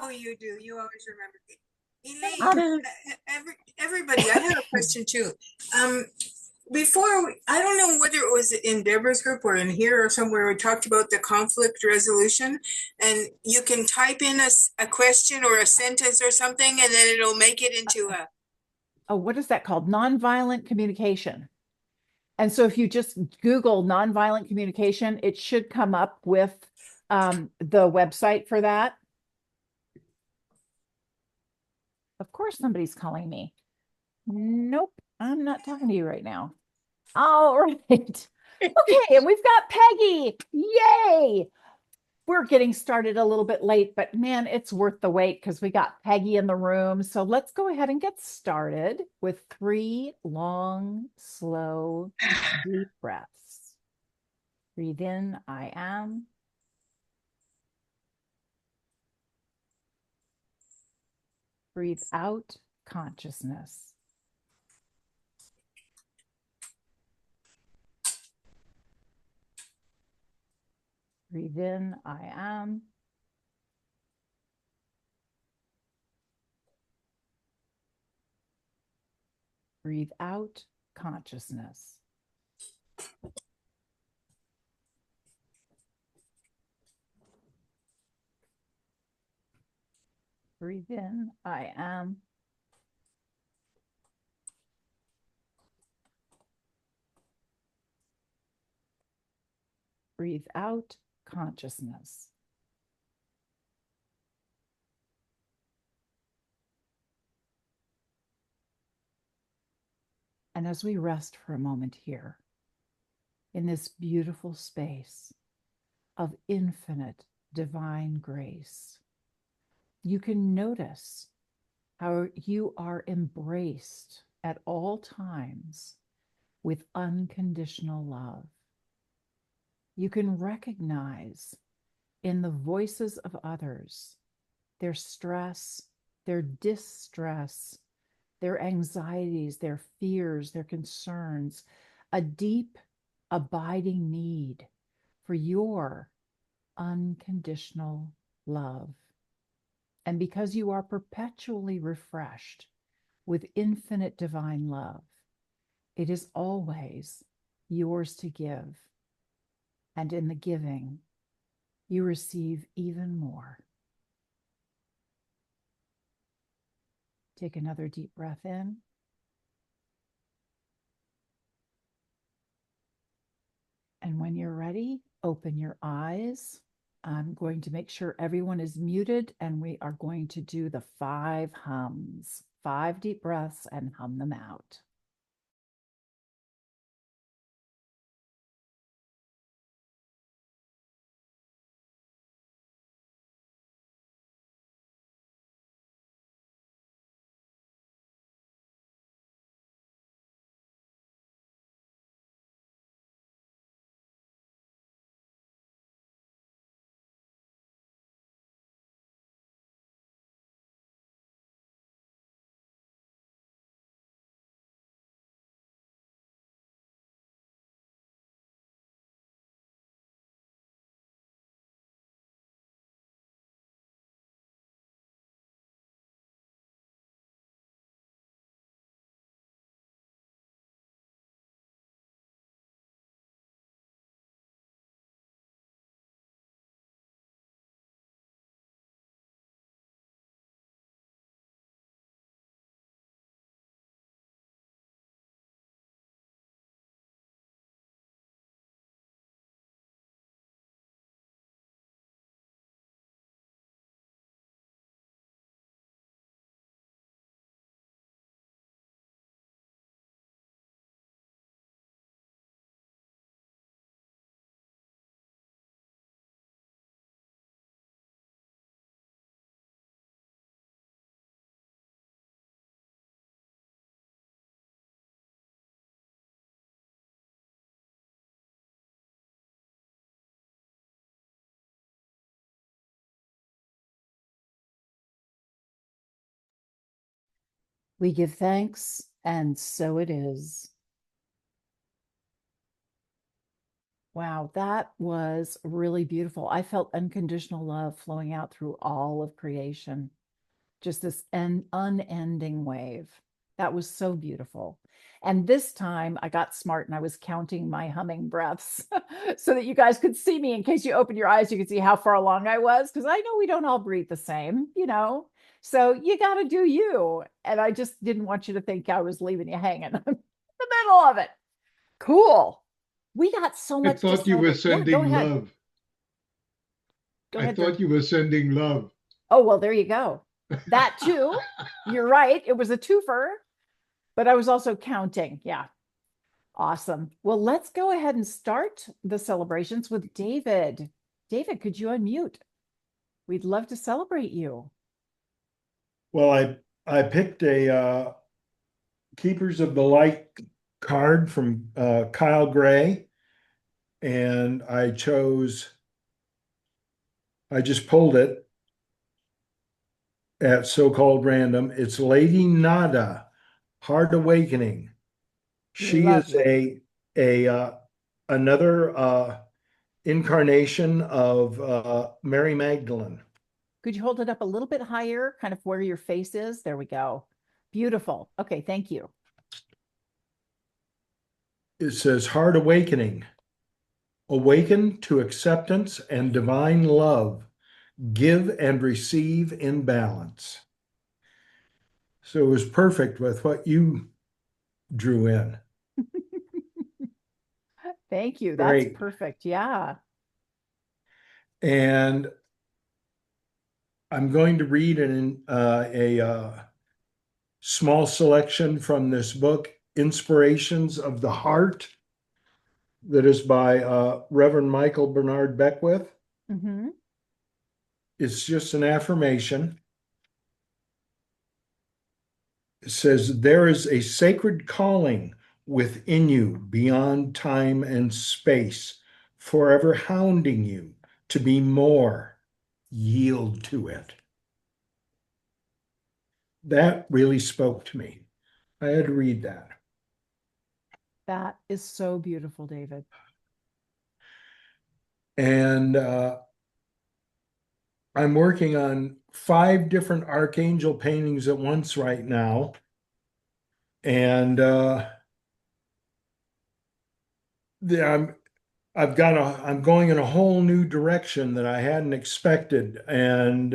Oh, you do. You always remember. Elaine, Um, everybody, I have a question too. Um, I don't know whether it was in Deborah's group or in here or somewhere, we talked about the conflict resolution, and you can type in a question or a sentence or something, and then it'll make it into a. oh, what is that called? Nonviolent communication. And so if you just Google nonviolent communication, it should come up with the website for that. Of course, somebody's calling me. Nope, I'm not talking to you right now. All right. Okay, and we've got Peggy. Yay! We're getting started a little bit late, but man, it's worth the wait because we got Peggy in the room. So let's go ahead and get started with 3 long, slow, deep breaths. Breathe in, I am. Breathe out, consciousness. Breathe in, I am. Breathe out, consciousness. Breathe in, I am. Breathe out, consciousness. And as we rest for a moment here in this beautiful space of infinite divine grace, you can notice how you are embraced at all times with unconditional love. You can recognize in the voices of others their stress, their distress, their anxieties, their fears, their concerns, a deep, abiding need for your unconditional love. And because you are perpetually refreshed with infinite divine love, it is always yours to give. And in the giving, you receive even more. Take another deep breath in. And when you're ready, open your eyes. I'm going to make sure everyone is muted, and we are going to do the 5 hums, 5 deep breaths, and hum them out. We give thanks, and so it is. Wow, that was really beautiful. I felt unconditional love flowing out through all of creation, just this unending wave. That was so beautiful. And this time I got smart and I was counting my humming breaths so that you guys could see me. In case you open your eyes, you could see how far along I was, because I know we don't all breathe the same, you know. So you got to do you. And I just didn't want you to think I was leaving you hanging in the middle of it. Cool. We got so I much to thought you were celebrate. Yeah, go sending ahead. love. Go I ahead, Drew. thought you were sending love. Oh, well, there you go. That too. You're right. It was a twofer, but I was also counting. Yeah. Awesome. Well, let's go ahead and start the celebrations with David. David, could you unmute? We'd love to celebrate you. Well, I picked a Keepers of the Light card from Kyle Gray, and I just pulled it at so-called random. It's Lady Nada, Heart Awakening. She is Lovely. a another incarnation of Mary Magdalene. Could you hold it up a little bit higher, kind of where your face is? There we go. Beautiful. Okay, thank you. It says Heart Awakening. Awaken to acceptance and divine love. Give and receive in balance. So it was perfect with what you drew in. Thank you. That's Great. perfect. Yeah. And I'm going to read a small selection from this book, Inspirations of the Heart, that is by Reverend Michael Bernard Beckwith. Mm-hmm. It's just an affirmation. It says, there is a sacred calling within you beyond time and space, forever hounding you to be more. Yield to it. That really spoke to me. I had to read that. That is so beautiful, David. And I'm working on 5 different archangel paintings at once right now. And I'm I'm going in a whole new direction that I hadn't expected, and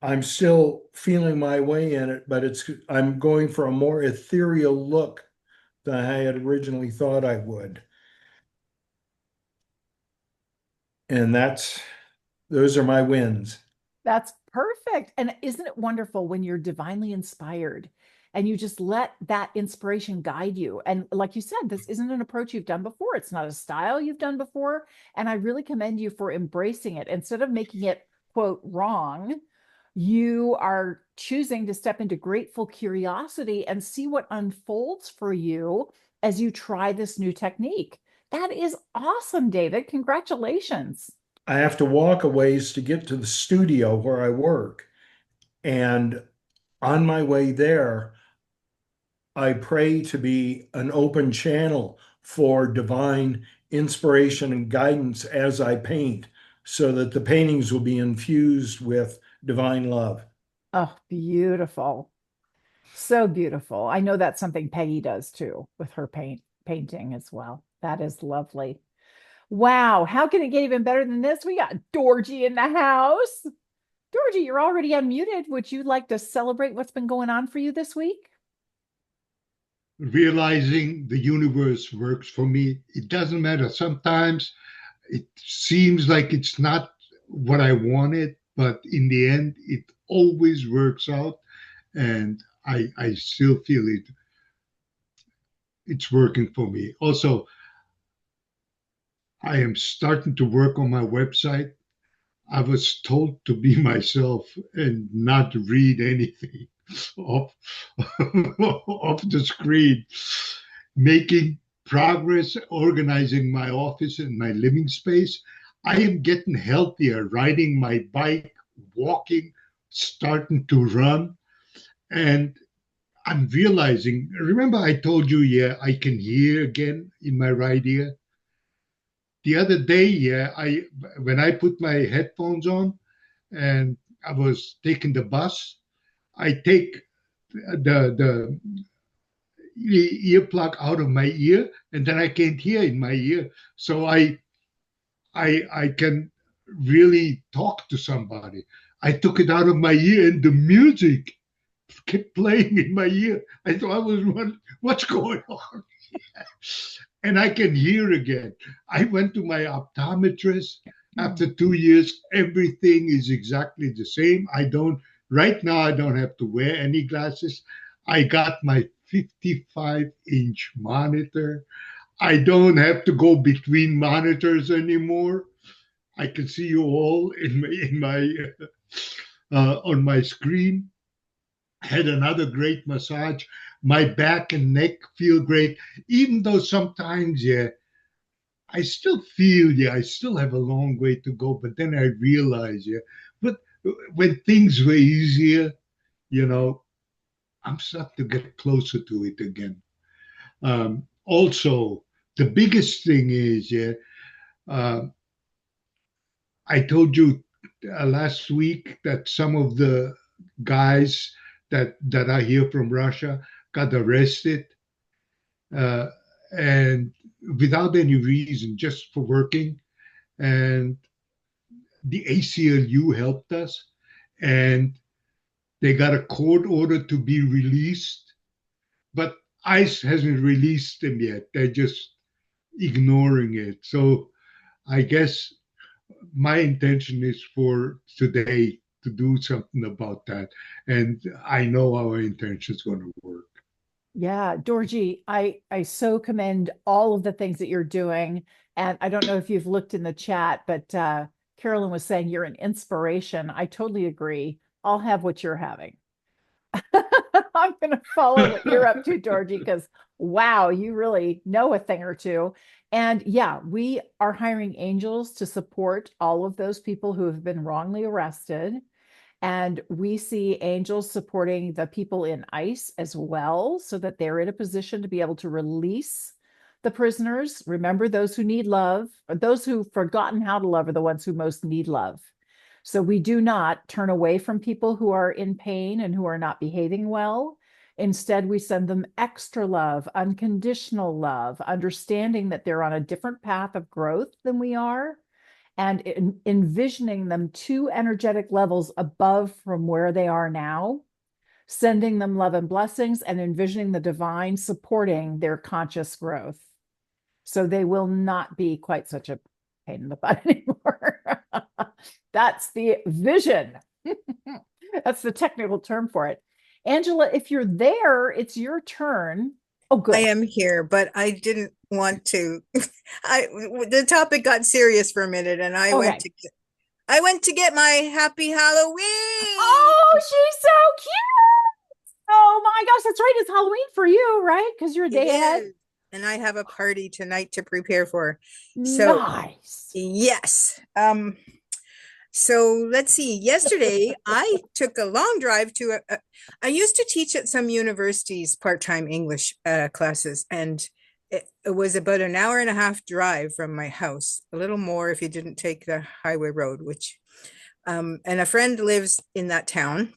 I'm still feeling my way in it, but I'm going for a more ethereal look than I had originally thought I would. And those are my wins. That's perfect. And isn't it wonderful when you're divinely inspired and you just let that inspiration guide you? And like you said, this isn't an approach you've done before. It's not a style you've done before. And I really commend you for embracing it. Instead of making it, quote, wrong, you are choosing to step into grateful curiosity and see what unfolds for you as you try this new technique. That is awesome, David. Congratulations. I have to walk a ways to get to the studio where I work. And on my way there, I pray to be an open channel for divine inspiration and guidance as I paint, so that the paintings will be infused with divine love. Oh, beautiful. So beautiful. I know that's something Peggy does too with her painting as well. That is lovely. Wow. How can it get even better than this? We got Dorji in the house. Dorji, you're already unmuted. Would you like to celebrate what's been going on for you this week? Realizing the universe works for me. It doesn't matter. Sometimes it seems like it's not what I wanted, but in the end, it always works out. And I still feel it's working for me. Also, I am starting to work on my website. I was told to be myself and not read anything off, off the screen. Making progress, organizing my office and my living space. I am getting healthier, riding my bike, walking, starting to run. And I'm realizing, remember I told you, yeah, I can hear again in my right ear. the other day, yeah, when I put my headphones on and I was taking the bus, I take the earplug out of my ear, and then I can't hear in my ear. So I can really talk to somebody. I took it out of my ear, and the music kept playing in my ear. I thought I was what's going on? And I can hear again. I went to my optometrist. After 2 years, everything is exactly the same. Right now, I don't have to wear any glasses. I got my 55-inch monitor. I don't have to go between monitors anymore. I can see you all in my on my screen. Had another great massage. My back and neck feel great, even though sometimes, yeah, I still feel, yeah, I still have a long way to go. But then I realize, yeah, but when things were easier, you know, I'm starting to get closer to it again. Also, the biggest thing is, yeah, uh, I told you last week that some of the guys that are here from Russia got arrested, uh, and without any reason, just for working. And the ACLU helped us, and they got a court order to be released, but ICE hasn't released them yet. They're just ignoring it. So I guess my intention is for today to do something about that. And I know our intention is going to work. Yeah, Dorji, I so commend all of the things that you're doing. And I don't know if you've looked in the chat, but Carolyn was saying you're an inspiration. I totally agree. I'll have what you're having. I'm going to follow what you're up to, Dorji, because wow, you really know a thing or two. And yeah, we are hiring angels to support all of those people who have been wrongly arrested. And we see angels supporting the people in ICE as well, so that they're in a position to be able to release the prisoners. Remember, those who need love, or those who've forgotten how to love, are the ones who most need love. So we do not turn away from people who are in pain and who are not behaving well. Instead, we send them extra love, unconditional love, understanding that they're on a different path of growth than we are, and envisioning them 2 energetic levels above from where they are now, sending them love and blessings, and envisioning the divine supporting their conscious growth. So they will not be quite such a pain in the butt anymore. That's the vision. That's the technical term for it. Angela, if you're there, it's your turn. Oh, good. I am here, but I didn't want to. The topic got serious for a minute, and I Okay. went to get my happy Halloween. Oh, she's so cute. Oh my gosh, that's right. It's Halloween for you, right? Because you're a day ahead. And I have a party tonight to prepare for. So nice. Yes. So let's see. Yesterday, I took a long drive to I used to teach at some universities part-time English classes, and it was about an hour and a half drive from my house, a little more if you didn't take the highway road, which, and a friend lives in that town.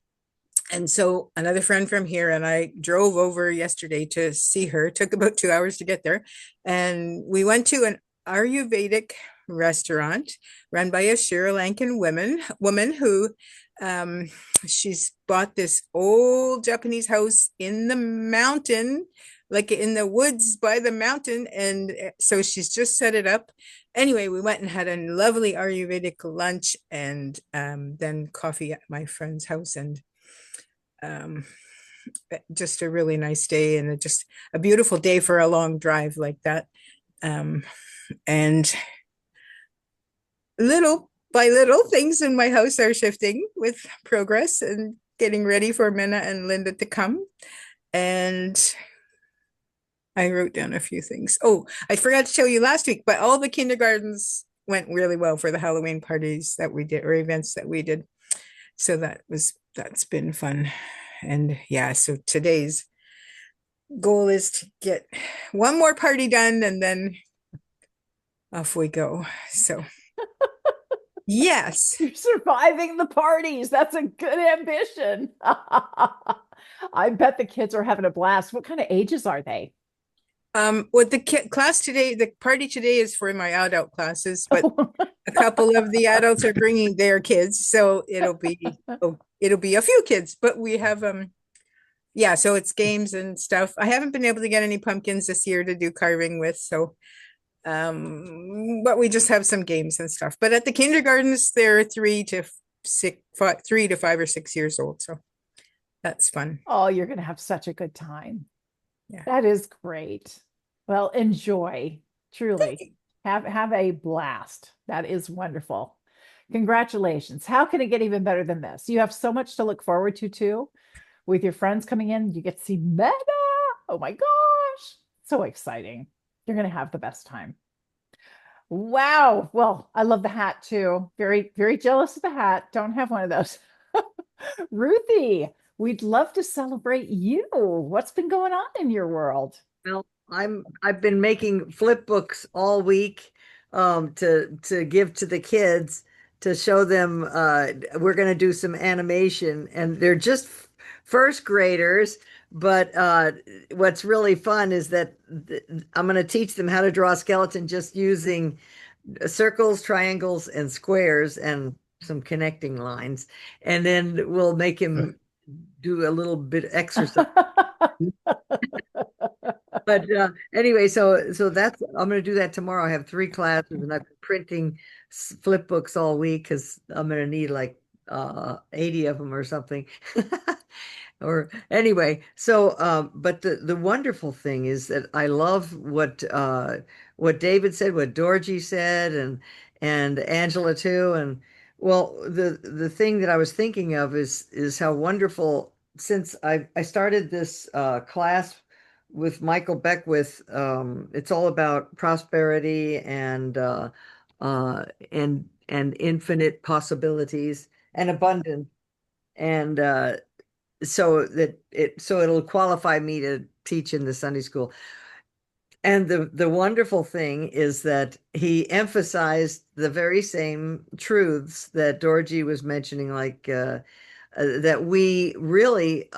And so another friend from here and I drove over yesterday to see her. It took about 2 hours to get there. And we went to an Ayurvedic restaurant run by a Sri Lankan woman who she's bought this old Japanese house in the mountain, like in the woods by the mountain. And so she's just set it up. Anyway, we went and had a lovely Ayurvedic lunch, and then coffee at my friend's house, and just a really nice day, and just a beautiful day for a long drive like that. And little by little, things in my house are shifting with progress and getting ready for Minna and Linda to come. And I wrote down a few things. Oh, I forgot to tell you last week, but all the kindergartens went really well for the Halloween parties that we did, or events that we did. So that's been fun. And yeah, so today's goal is to get one more party done, and then off we go. So, yes. You're surviving the parties. That's a good ambition. I bet the kids are having a blast. What kind of ages are they? What the class today, the party today is for my adult classes, but a couple of the adults are bringing their kids, so it'll be a few kids, but we have yeah, so it's games and stuff. I haven't been able to get any pumpkins this year to do carving with, so but we just have some games and stuff. But at the kindergartens, they're 3 to 5 or 6 years old, so that's fun. Oh, you're going to have such a good time. Yeah. That is great. Well, enjoy. Thank Truly. you. Have a blast. That is wonderful. Congratulations. How can it get even better than this? You have so much to look forward to too. With your friends coming in, you get to see Meta. Oh my gosh. So exciting. You're going to have the best time. Wow. Well, I love the hat too. Very, very jealous of the hat. Don't have one of those. Ruthie, we'd love to celebrate you. What's been going on in your world? Well, I've been making flip books all week to give to the kids to show them we're going to do some animation, and they're just first graders, but what's really fun is that I'm going to teach them how to draw a skeleton just using circles, triangles, and squares and some connecting lines, and then we'll make him do a little bit exercise. But anyway, so that's I'm going to do that tomorrow. I have 3 classes, and I've been printing flip books all week because I'm going to need like 80 of them or something. Or anyway, so but the wonderful thing is that I love what David said, what Dorji said, and Angela too. And well, the thing that I was thinking of is how wonderful, since I started this class with Michael Beckwith. It's all about prosperity and infinite possibilities and abundance. And so it'll qualify me to teach in the Sunday school. And the wonderful thing is that he emphasized the very same truths that Dorji was mentioning, like that we really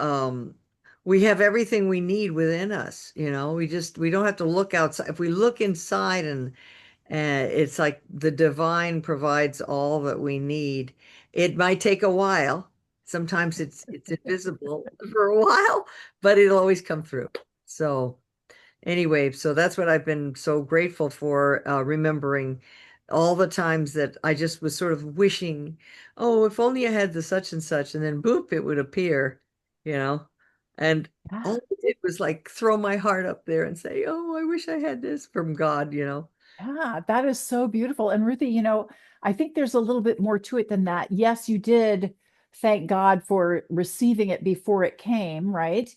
we have everything we need within us. We don't have to look outside. If we look inside, and it's like the divine provides all that we need. It might take a while. Sometimes it's invisible for a while, but it'll always come through. So anyway, so that's what I've been so grateful for, remembering all the times that I just was sort of wishing, oh, if only I had the such and such, and then boop, it would appear, you know. And all I did was like throw my heart up there and say, oh, I wish I had this from God, you know. Yeah, that is so beautiful. And Ruthie, I think there's a little bit more to it than that. Yes, you did thank God for receiving it before it came, right?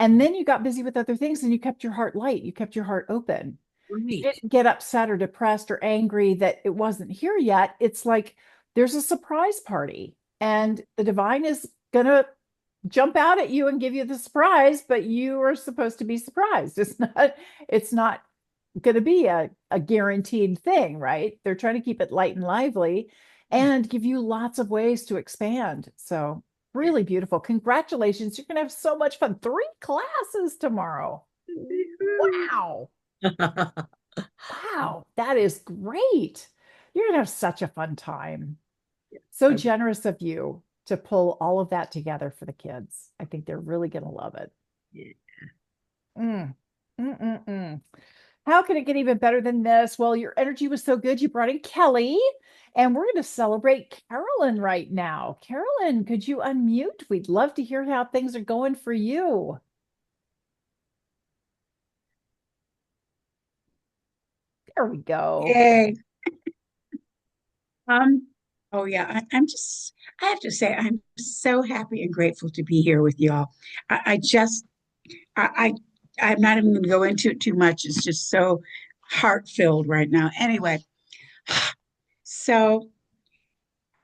And then you got busy with other things and you kept your heart light. You kept your heart open. You Right. didn't get upset or depressed or angry that it wasn't here yet. It's like there's a surprise party and the divine is going to jump out at you and give you the surprise, but you are supposed to be surprised. It's not going to be a guaranteed thing, right? They're trying to keep it light and lively and give you lots of ways to expand. So really beautiful. Congratulations. You're going to have so much fun. 3 classes tomorrow. Wow. Wow. That is great. You're going to have such a fun time. So generous of you to pull all of that together for the kids. I think they're really going to love it. Yeah. Mm. Mm-mm-mm. How can it get even better than this? Well, your energy was so good. You brought in Kelly, and we're going to celebrate Carolyn right now. Carolyn, could you unmute? We'd love to hear how things are going for you. There we go. Yay. Oh yeah, I have to say, I'm so happy and grateful to be here with y'all. I just, I'm not even going to go into it too much. It's just so heart filled right now. Anyway, so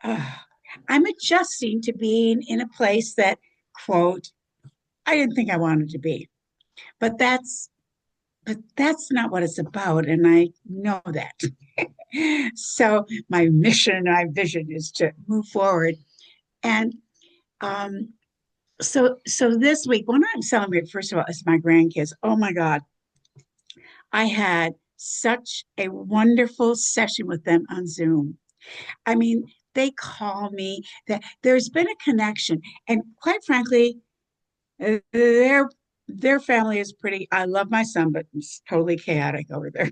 I'm adjusting to being in a place that, quote, I didn't think I wanted to be, but but that's not what it's about. And I know that. So my mission, my vision is to move forward. And um, so this week, when I'm celebrating, first of all, it's my grandkids. Oh my God, I had such a wonderful session with them on Zoom. I mean, they call me that there's been a connection. And quite frankly, their family is pretty, I love my son, but it's totally chaotic over there.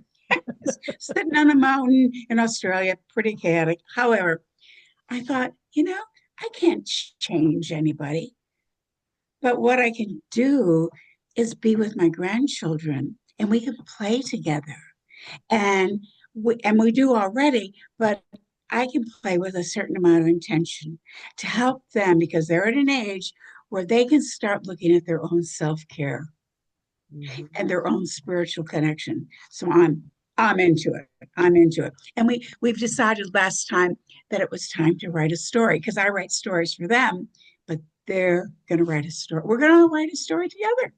Sitting on a mountain in Australia, pretty chaotic. However, I thought, I can't change anybody, but what I can do is be with my grandchildren and we can play together. And we do already, but I can play with a certain amount of intention to help them because they're at an age where they can start looking at their own self-care and their own spiritual connection. So I'm into it. I'm into it. And we've decided last time that it was time to write a story because I write stories for them, but they're going to write a story. We're going to write a story together.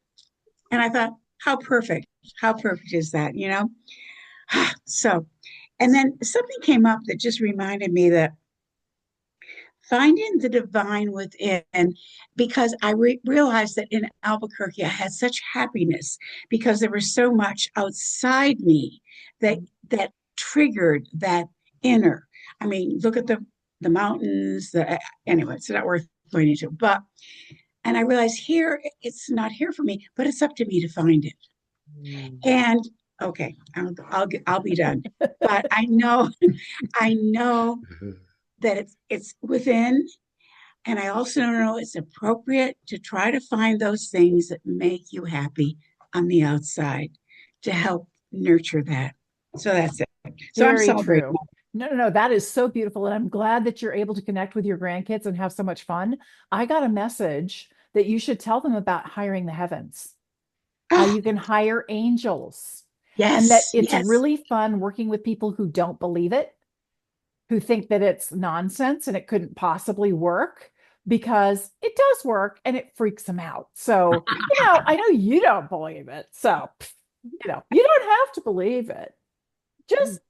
And I thought, how perfect. How perfect is that, So, and then something came up that just reminded me that finding the divine within, because I realized that in Albuquerque, I had such happiness because there was so much outside me that triggered that inner. I mean, look at the mountains. Anyway, it's not worth going into. And I realized here it's not here for me, but it's up to me to find it. And okay, I'll be done. But I know that it's within, and I also know it's appropriate to try to find those things that make you happy on the outside to help nurture that. So that's it. So I'm Very celebrating. true. No. That is so beautiful. And I'm glad that you're able to connect with your grandkids and have so much fun. I got a message that you should tell them about hiring the heavens, how Oh, you can hire angels, and that yes, it's yes. really fun working with people who don't believe it, who think that it's nonsense and it couldn't possibly work because it does work and it freaks them out. So, I know you don't believe it. So, you don't have to believe it. Just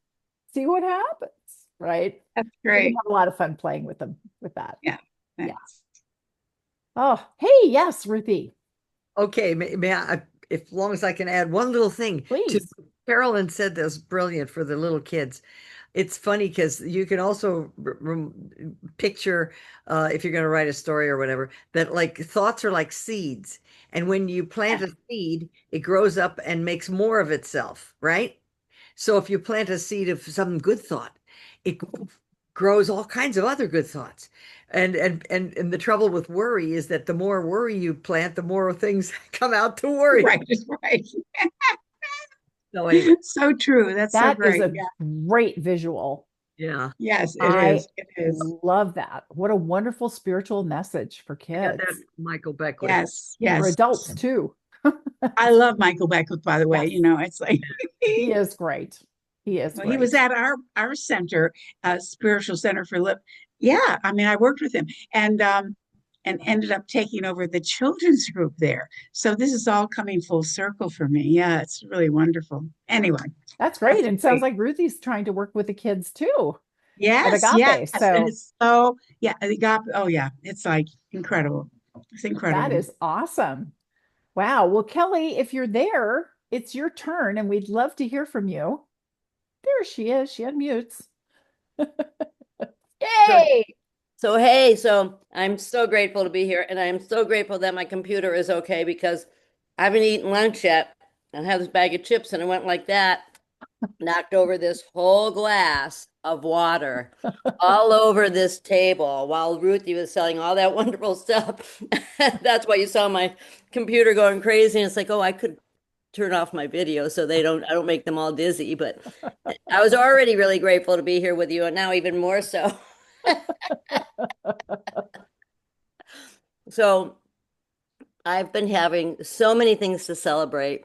see what happens, right? That's We're gonna great. have a lot of fun playing with them with that. Yeah. Yeah. Thanks. Oh, hey, yes, Ruthie, Okay, may I, if as long as I can add one little thing to please. Carolyn said that's brilliant for the little kids. It's funny because you can also picture if you're going to write a story or whatever that like thoughts are like seeds, and when you plant a seed, it grows up and makes more of itself, right? So if you plant a seed of some good thought, it grows all kinds of other good thoughts. And the trouble with worry is that the more worry you plant, the more things come out to worry. Right, right. So anyway, So true. That's so That is great. a great visual. yeah. Yes, it I is. It is. love that. What a wonderful spiritual message for I got that kids, from Michael Beckwith. Yes, for yes. adults too. I love Michael Beckwith, by the way. Yes, It's like he is great. He is well, he was great. at our center, spiritual center for lip. Yeah, I mean, I worked with him and ended up taking over the children's group there. So this is all coming full circle for me. Yeah, it's really wonderful. Anyway, That's great. that's And sounds great. like Ruthie's trying to work with the kids too at Yes, Agape. yes. And So it's so yeah, the got oh yeah, it's like incredible. It's that incredible. is awesome. Wow. Well, Kelly, if you're there, it's your turn and we'd love to hear from you. There she is. She unmutes. So Yay! So hey, so I'm so grateful to be here, and I'm so grateful that my computer is okay because I haven't eaten lunch yet and I have this bag of chips and it went like that, knocked over this whole glass of water all over this table while Ruthie was selling all that wonderful stuff. That's why you saw my computer going crazy. And it's like, oh, I could turn off my video so I don't make them all dizzy. But I was already really grateful to be here with you, and now even more so. So I've been having so many things to celebrate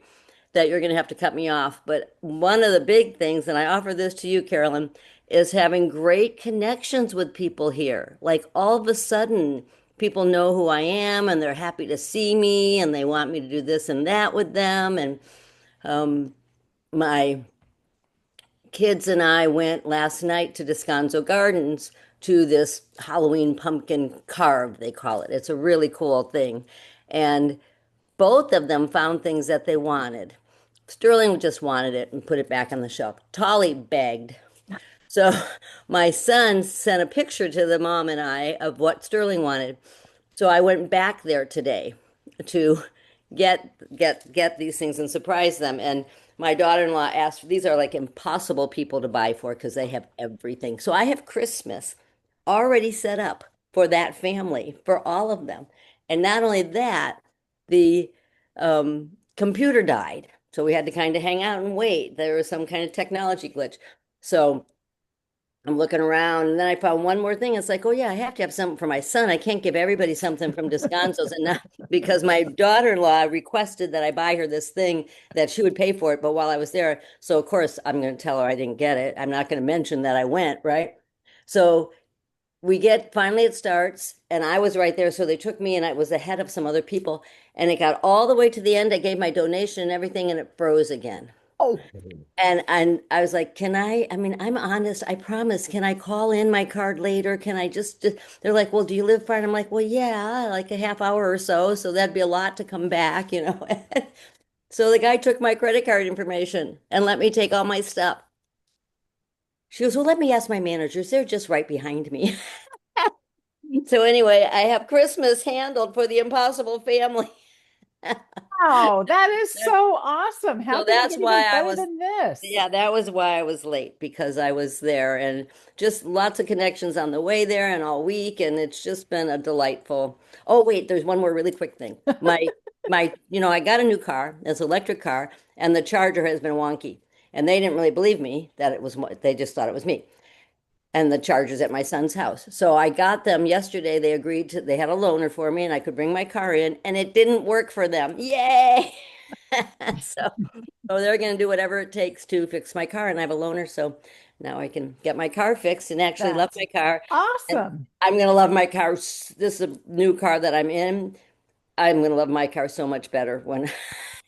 that you're going to have to cut me off. But one of the big things, and I offer this to you, Carolyn, is having great connections with people here. Like all of a sudden, people know who I am and they're happy to see me and they want me to do this and that with them. And My kids and I went last night to Descanso Gardens to this Halloween pumpkin carve, they call it. It's a really cool thing. And both of them found things that they wanted. Sterling just wanted it and put it back on the shelf. Tolly begged. So my son sent a picture to the mom and I of what Sterling wanted. So I went back there today to get these things and surprise them. And my daughter-in-law asked, these are like impossible people to buy for because they have everything. So I have Christmas already set up for that family, for all of them. And not only that, the computer died. So we had to kind of hang out and wait. There was some kind of technology glitch. So I'm looking around, and then I found one more thing. It's like, oh yeah, I have to have something for my son. I can't give everybody something from Descanso's, and not because my daughter-in-law requested that I buy her this thing that she would pay for it. But while I was there, so of course I'm going to tell her I didn't get it. I'm not going to mention that I went, right? So we get finally it starts, and I was right there, so they took me, and I was ahead of some other people, and it got all the way to the end. I gave my donation and everything, and it froze again. Oh, And I was like, can I mean, I'm honest, I promise. Can I call in my card later? Can I just they're like, well, do you live far? And I'm like, well, yeah, like a half hour or so. So that'd be a lot to come back, you know. So the guy took my credit card information and let me take all my stuff. She goes, well, let me ask my managers. They're just right behind me. So anyway, I have Christmas handled for the Impossible family. wow, that is so awesome. How So can it that's get why even I better was, than this? yeah, that was why I was late because I was there and just lots of connections on the way there and all week. And it's just been a delightful. Oh, wait, there's one more really quick thing. I got a new car, it's an electric car, and the charger has been wonky. And they didn't really believe me that it was, they just thought it was me. And the charger's at my son's house. So I got them yesterday. They agreed to, they had a loaner for me and I could bring my car in and it didn't work for them. Yay! So they're going to do whatever it takes to fix my car, and I have a loaner, so now I can get my car fixed and actually love That's my car. And awesome. I'm going to love my car. This is a new car that I'm in. I'm going to love my car so much better when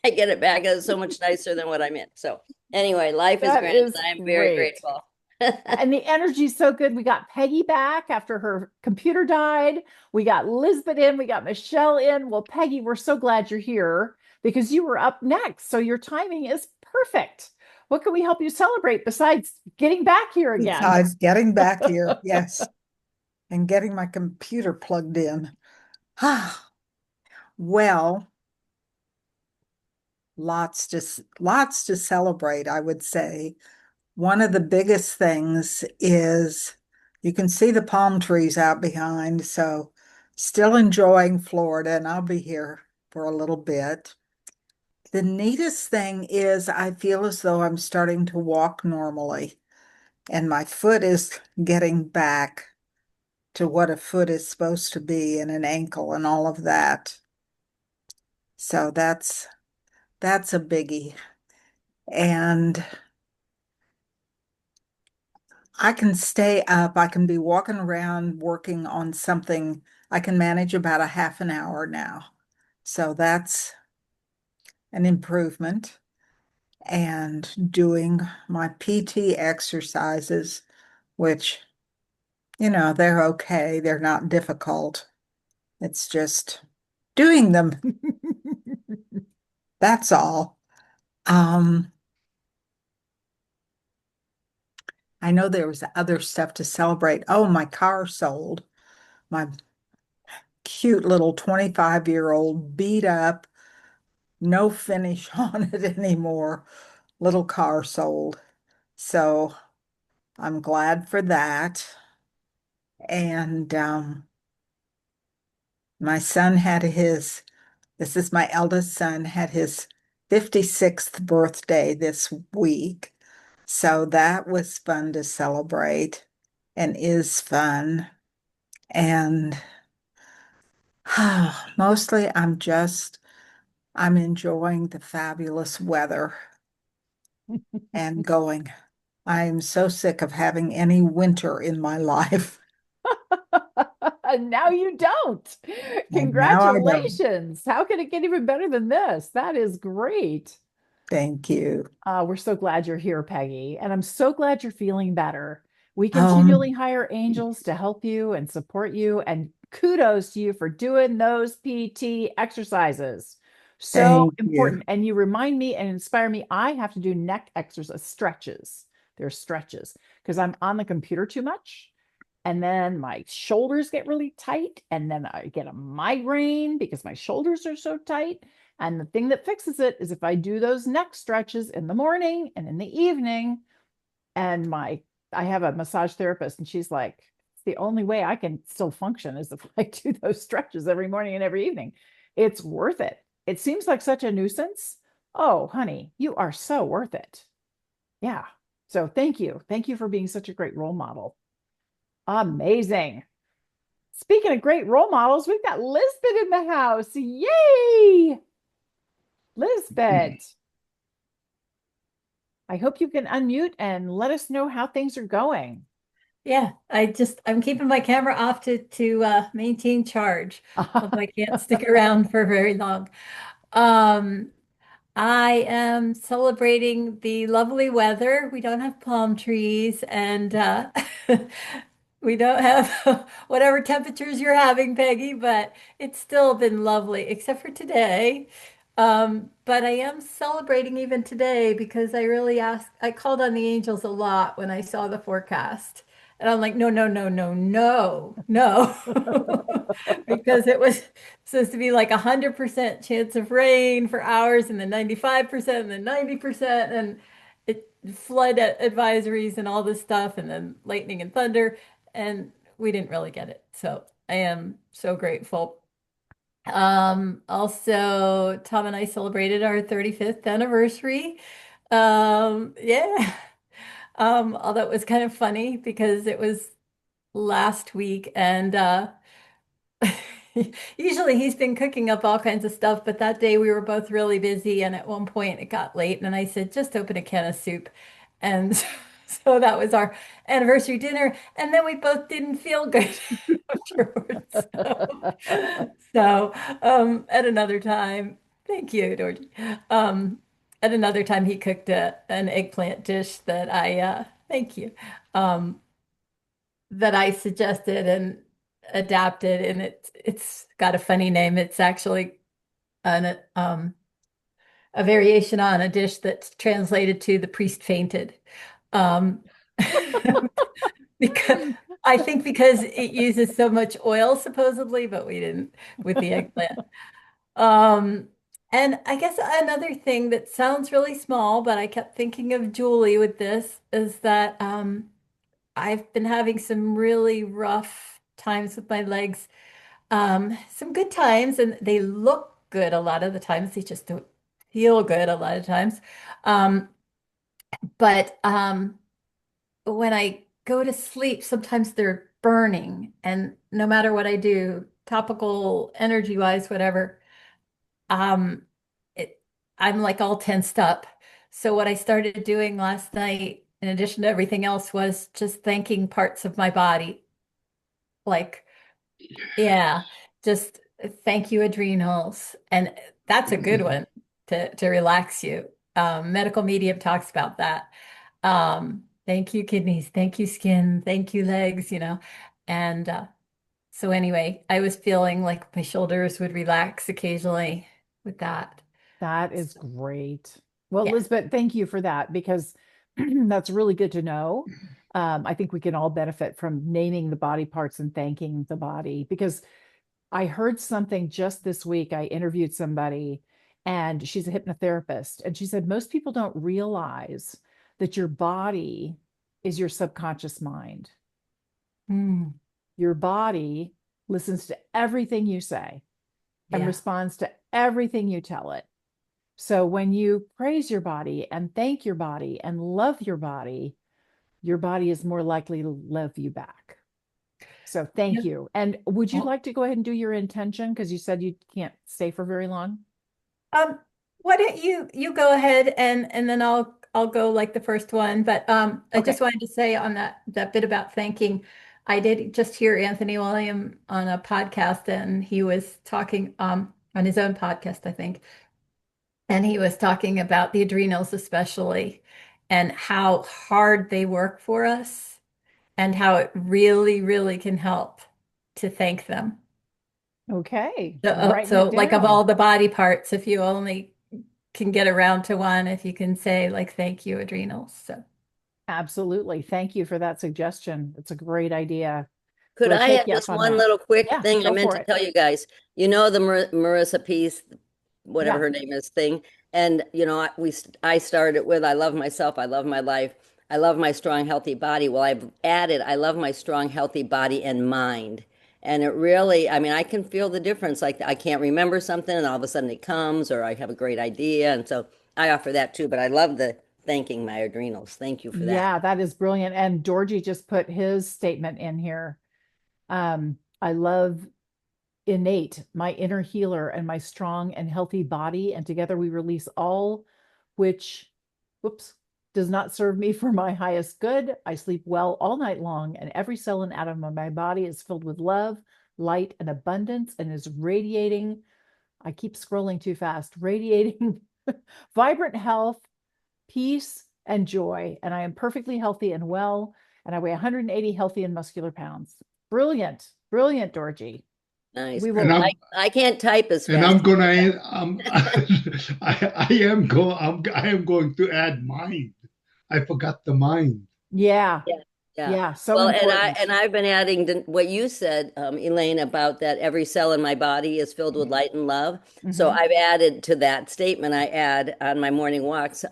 I get it back. It's so much nicer than what I'm in. So anyway, life is That grand, is and I'm very great. grateful. And the energy's so good. We got Peggy back after her computer died. We got Lisbeth in. We got Michelle in. Well, Peggy, we're so glad you're here because you were up next. So your timing is perfect. What can we help you celebrate besides getting back here again? Besides getting back here, yes, and getting my computer plugged in. Well, lots to celebrate, I would say. One of the biggest things is you can see the palm trees out behind, so still enjoying Florida, and I'll be here for a little bit. The neatest thing is I feel as though I'm starting to walk normally, and my foot is getting back to what a foot is supposed to be and an ankle and all of that. So that's a biggie. And I can stay up. I can be walking around working on something. I can manage about a half an hour now. So that's an improvement. And doing my PT exercises, which, they're okay. They're not difficult. It's just doing them. That's all. Um, I know there was other stuff to celebrate. Oh, my car sold. My cute little 25-year-old beat up, no finish on it anymore. Little car sold. So I'm glad for that. And my son had this is my eldest son, had his 56th birthday this week. So that was fun to celebrate and is fun. And mostly I'm enjoying the fabulous weather and going. I'm so sick of having any winter in my life. And now you don't. And now I don't. Congratulations. How can it get even better than this? That is great. Thank you. We're so glad you're here, Peggy. And I'm so glad you're feeling better. We Um, continually hire angels to help you and support you. And kudos to you for doing those PT exercises. So Thank you. important. And you remind me and inspire me. I have to do neck exercise stretches. There's stretches because I'm on the computer too much. And then my shoulders get really tight. And then I get a migraine because my shoulders are so tight. And the thing that fixes it is if I do those neck stretches in the morning and in the evening, and I have a massage therapist, and she's like, it's the only way I can still function is if I do those stretches every morning and every evening. It's worth it. It seems like such a nuisance. Oh, honey, you are so worth it. Yeah. So thank you. Thank you for being such a great role model. Amazing. Speaking of great role models, we've got Lisbeth in the house. Yay! Lisbeth, I hope you can unmute and let us know how things are going. Yeah, I'm keeping my camera off to maintain charge. Hope I can't stick around for very long. Um, I am celebrating the lovely weather. We don't have palm trees and we don't have whatever temperatures you're having, Peggy, but it's still been lovely, except for today. But I am celebrating even today because I called on the angels a lot when I saw the forecast. And I'm like, no, no, no, no, no, no. Because it was supposed to be like 100% chance of rain for hours and then 95% and then 90% and it flood advisories and all this stuff and then lightning and thunder and we didn't really get it. So I am so grateful. Also, Tom and I celebrated our 35th anniversary. Yeah. Although it was kind of funny because it was last week and usually he's been cooking up all kinds of stuff, but that day we were both really busy and at one point it got late and I said, just open a can of soup. And so that was our anniversary dinner. And then we both didn't feel good afterwards. So, at another time, thank you, Georgie. At another time he cooked an eggplant dish that thank you. Um, that I suggested and adapted, and it's got a funny name. It's actually an a variation on a dish that's translated to the priest fainted. Um, because I think because it uses so much oil supposedly, but we didn't with the eggplant. Um, and I guess another thing that sounds really small, but I kept thinking of Julie with this is that I've been having some really rough times with my legs. Some good times, and they look good a lot of the times. They just don't feel good a lot of times. Um, but when I go to sleep, sometimes they're burning, and no matter what I do, topical, energy wise, whatever, um, it, I'm like all tensed up. So what I started doing last night, in addition to everything else, was just thanking parts of my body, like yeah, just thank you, adrenals. And that's a good one to relax you. Medical medium talks about that. Thank you, kidneys, thank you, skin, thank you, legs, you know. And so anyway, I was feeling like my shoulders would relax occasionally with that. That is great. Well, Yeah. Lisbeth, thank you for that because that's really good to know. I think we can all benefit from naming the body parts and thanking the body because I heard something just this week. I interviewed somebody and she's a hypnotherapist, and she said most people don't realize that your body is your subconscious mind. Mm, Your body listens to everything you say and yeah. responds to everything you tell it. So when you praise your body and thank your body and love your body is more likely to love you back. So Yeah. thank you. And would you Well, like to go ahead and do your intention? Because you said you can't stay for very long. Um, why don't you go ahead and then I'll go like the first one. But I Okay. just wanted to say on that bit about thanking, I did just hear Anthony William on a podcast and he was talking on his own podcast, I think. and he was talking about the adrenals especially and how hard they work for us and how it really, really can help to thank them. Okay. So, I'm writing so it like of down. all the body parts, if you only can get around to one, if you can say like, thank you, adrenals. So Absolutely. Thank you for that suggestion. It's a great idea. Could We'll I take add you up just on one that. little quick Yeah, thing I go meant for to it. tell you guys? You know the Marissa Peace, whatever Yeah. her name is, thing, and I started with I love myself, I love my life, I love my strong, healthy body. Well, I've added I love my strong, healthy body and mind, and it really, I mean, I can feel the difference. Like I can't remember something, and all of a sudden it comes, or I have a great idea, and so I offer that too. But I love the thanking my adrenals. Thank you for that. Yeah, that is brilliant. And Georgie just put his statement in here. I love innate, my inner healer, and my strong and healthy body. And together we release all which, whoops, does not serve me for my highest good. I sleep well all night long, and every cell and atom of my body is filled with love, light, and abundance, and is radiating. I keep scrolling too fast, radiating vibrant health, peace, and joy. And I am perfectly healthy and well, and I weigh 180 healthy and muscular pounds. Brilliant, brilliant, Georgie. Nice. We And will. I can't type as and fast. I'm gonna I am going to add mind. I forgot the mind. Yeah, Yeah, yeah. yeah, so Well, important. I've been adding to what you said, Elaine, about that every cell in my body is filled with light and love. So Mhm. I've added to that statement. I add on my morning walks.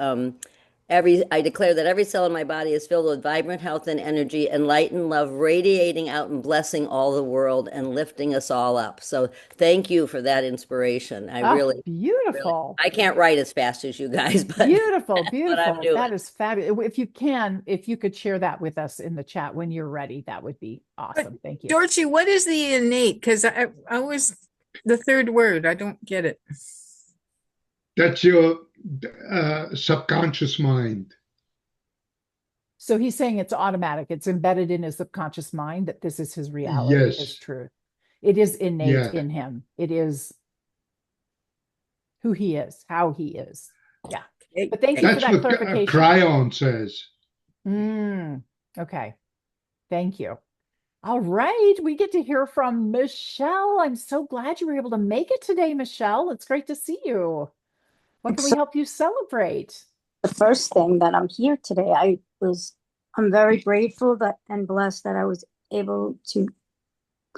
I declare that every cell in my body is filled with vibrant health and energy and light and love, radiating out and blessing all the world and lifting us all up. So thank you for that inspiration. I Oh, really, really, beautiful. I can't write as fast as you guys, but Beautiful, that's what I'm beautiful. doing. That is fabulous. If you can, if you could share that with us in the chat when you're ready, that would be But awesome. Thank you. Dorothy, what is the innate? Because I was the third word. I don't get it. That's your subconscious mind. So he's saying it's automatic. It's embedded in his subconscious mind that this is his reality, his Yes. truth. It is innate Yeah. in him. It is who he is, how he is. Yeah. But thank you for That's that what clarification. Cryon says. Okay. Thank you. All right. We get to hear from Michelle. I'm so glad you were able to make it today, Michelle. It's great to see you. What can we help you celebrate? The first thing that I'm here today. I'm very grateful that and blessed that I was able to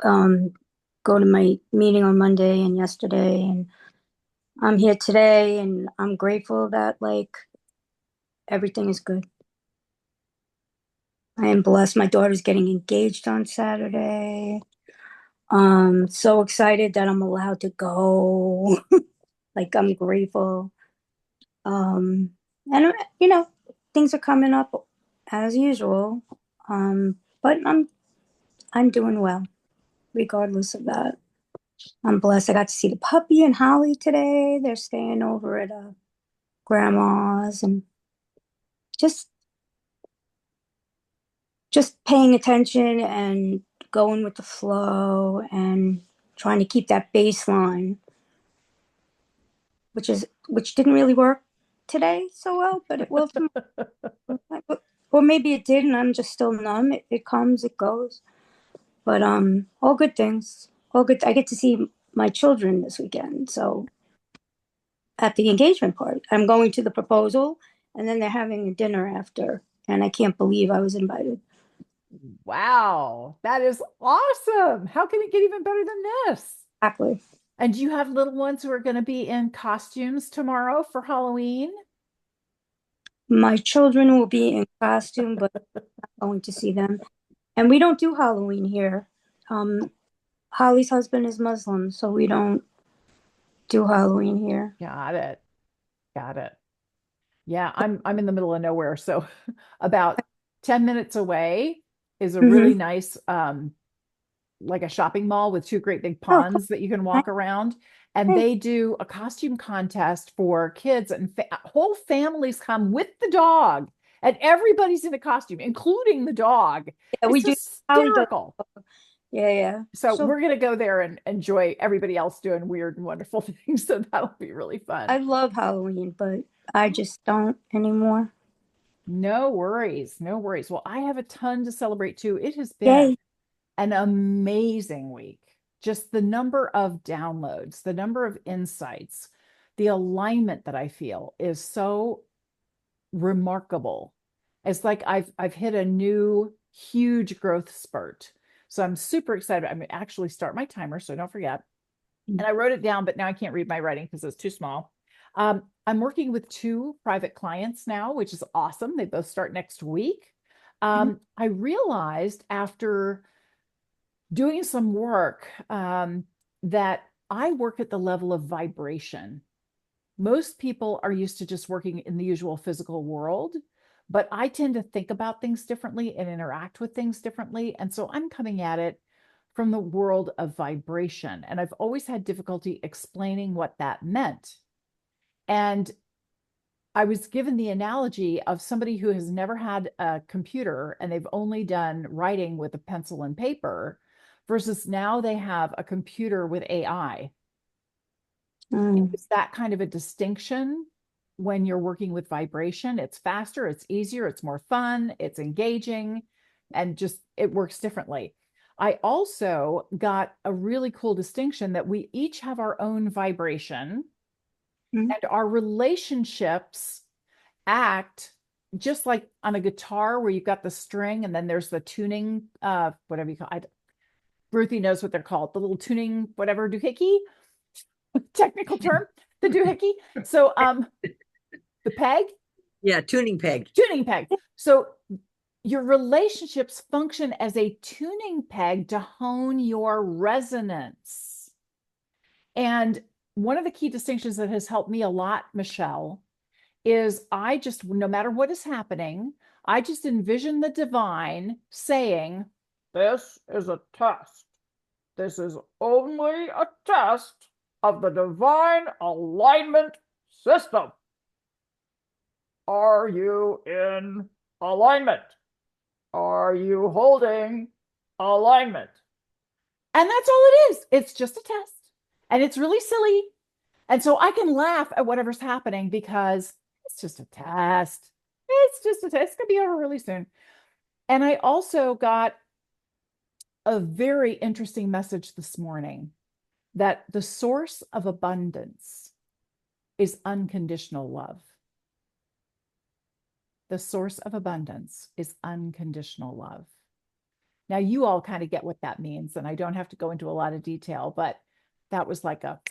go to my meeting on Monday and yesterday, and I'm here today, and I'm grateful that like everything is good. I am blessed. My daughter's getting engaged on Saturday. So excited that I'm allowed to go. Like I'm grateful. And things are coming up as usual. But I'm doing well, regardless of that. I'm blessed. I got to see the puppy and Holly today. They're staying over at grandma's and just paying attention and going with the flow and trying to keep that baseline, which didn't really work today so well, but it will tomorrow. Or maybe it did, and I'm just still numb. It comes, it goes. But all good things. All good. I get to see my children this weekend. So at the engagement party, I'm going to the proposal, and then they're having a dinner after. And I can't believe I was invited. Wow, that is awesome. How can it get even better than this? Exactly. And do you have little ones who are going to be in costumes tomorrow for Halloween? My children will be in costume, but I'm not going to see them. And we don't do Halloween here. Holly's husband is Muslim, so we don't do Halloween here. Got it. Got it. Yeah, I'm in the middle of nowhere, so about 10 minutes away is a really nice like a shopping mall with two great big Oh, cool. ponds that you can walk around. And Hey, they do a costume contest for kids, and whole families come with the dog, and everybody's in a costume, including the dog. yeah, we It's do. Holly does. hysterical. Yeah. So So we're going to go there and enjoy everybody else doing weird and wonderful things. So that'll be really fun. I love Halloween, but I just don't anymore. No worries. No worries. Well, I have a ton to celebrate too. It has been Yay. an amazing week. Just the number of downloads, the number of insights, the alignment that I feel is so remarkable. It's like I've hit a new huge growth spurt. So I'm super excited. I'm gonna actually start my timer, so don't forget. And I wrote it down, but now I can't read my writing because it's too small. I'm working with 2 private clients now, which is awesome. They both start next week. I realized after doing some work that I work at the level of vibration. Most people are used to just working in the usual physical world, but I tend to think about things differently and interact with things differently. And so I'm coming at it from the world of vibration. And I've always had difficulty explaining what that meant. And I was given the analogy of somebody who has never had a computer and they've only done writing with a pencil and paper versus now they have a computer with AI. It's that kind of a distinction when you're working with vibration. It's faster, it's easier, it's more fun, it's engaging, and just it works differently. I also got a really cool distinction that we each have our own vibration Mhm. and our relationships act just like on a guitar where you've got the string and then there's the tuning, whatever you call it. Ruthie knows what they're called, the little tuning, whatever, doohickey, technical term, the doohickey. So the peg, Yeah, tuning peg. tuning peg. So your relationships function as a tuning peg to hone your resonance. And one of the key distinctions that has helped me a lot, Michelle, is I just, no matter what is happening, I just envision the divine saying, "This is a test. This is only a test of the divine alignment system. Are you in alignment? Are you holding alignment?" And that's all it is. It's just a test. And it's really silly. And so I can laugh at whatever's happening because it's just a test. It's just a test. It's going to be over really soon. And I also got a very interesting message this morning that the source of abundance is unconditional love. The source of abundance is unconditional love. Now, you all kind of get what that means, and I don't have to go into a lot of detail, but that was like a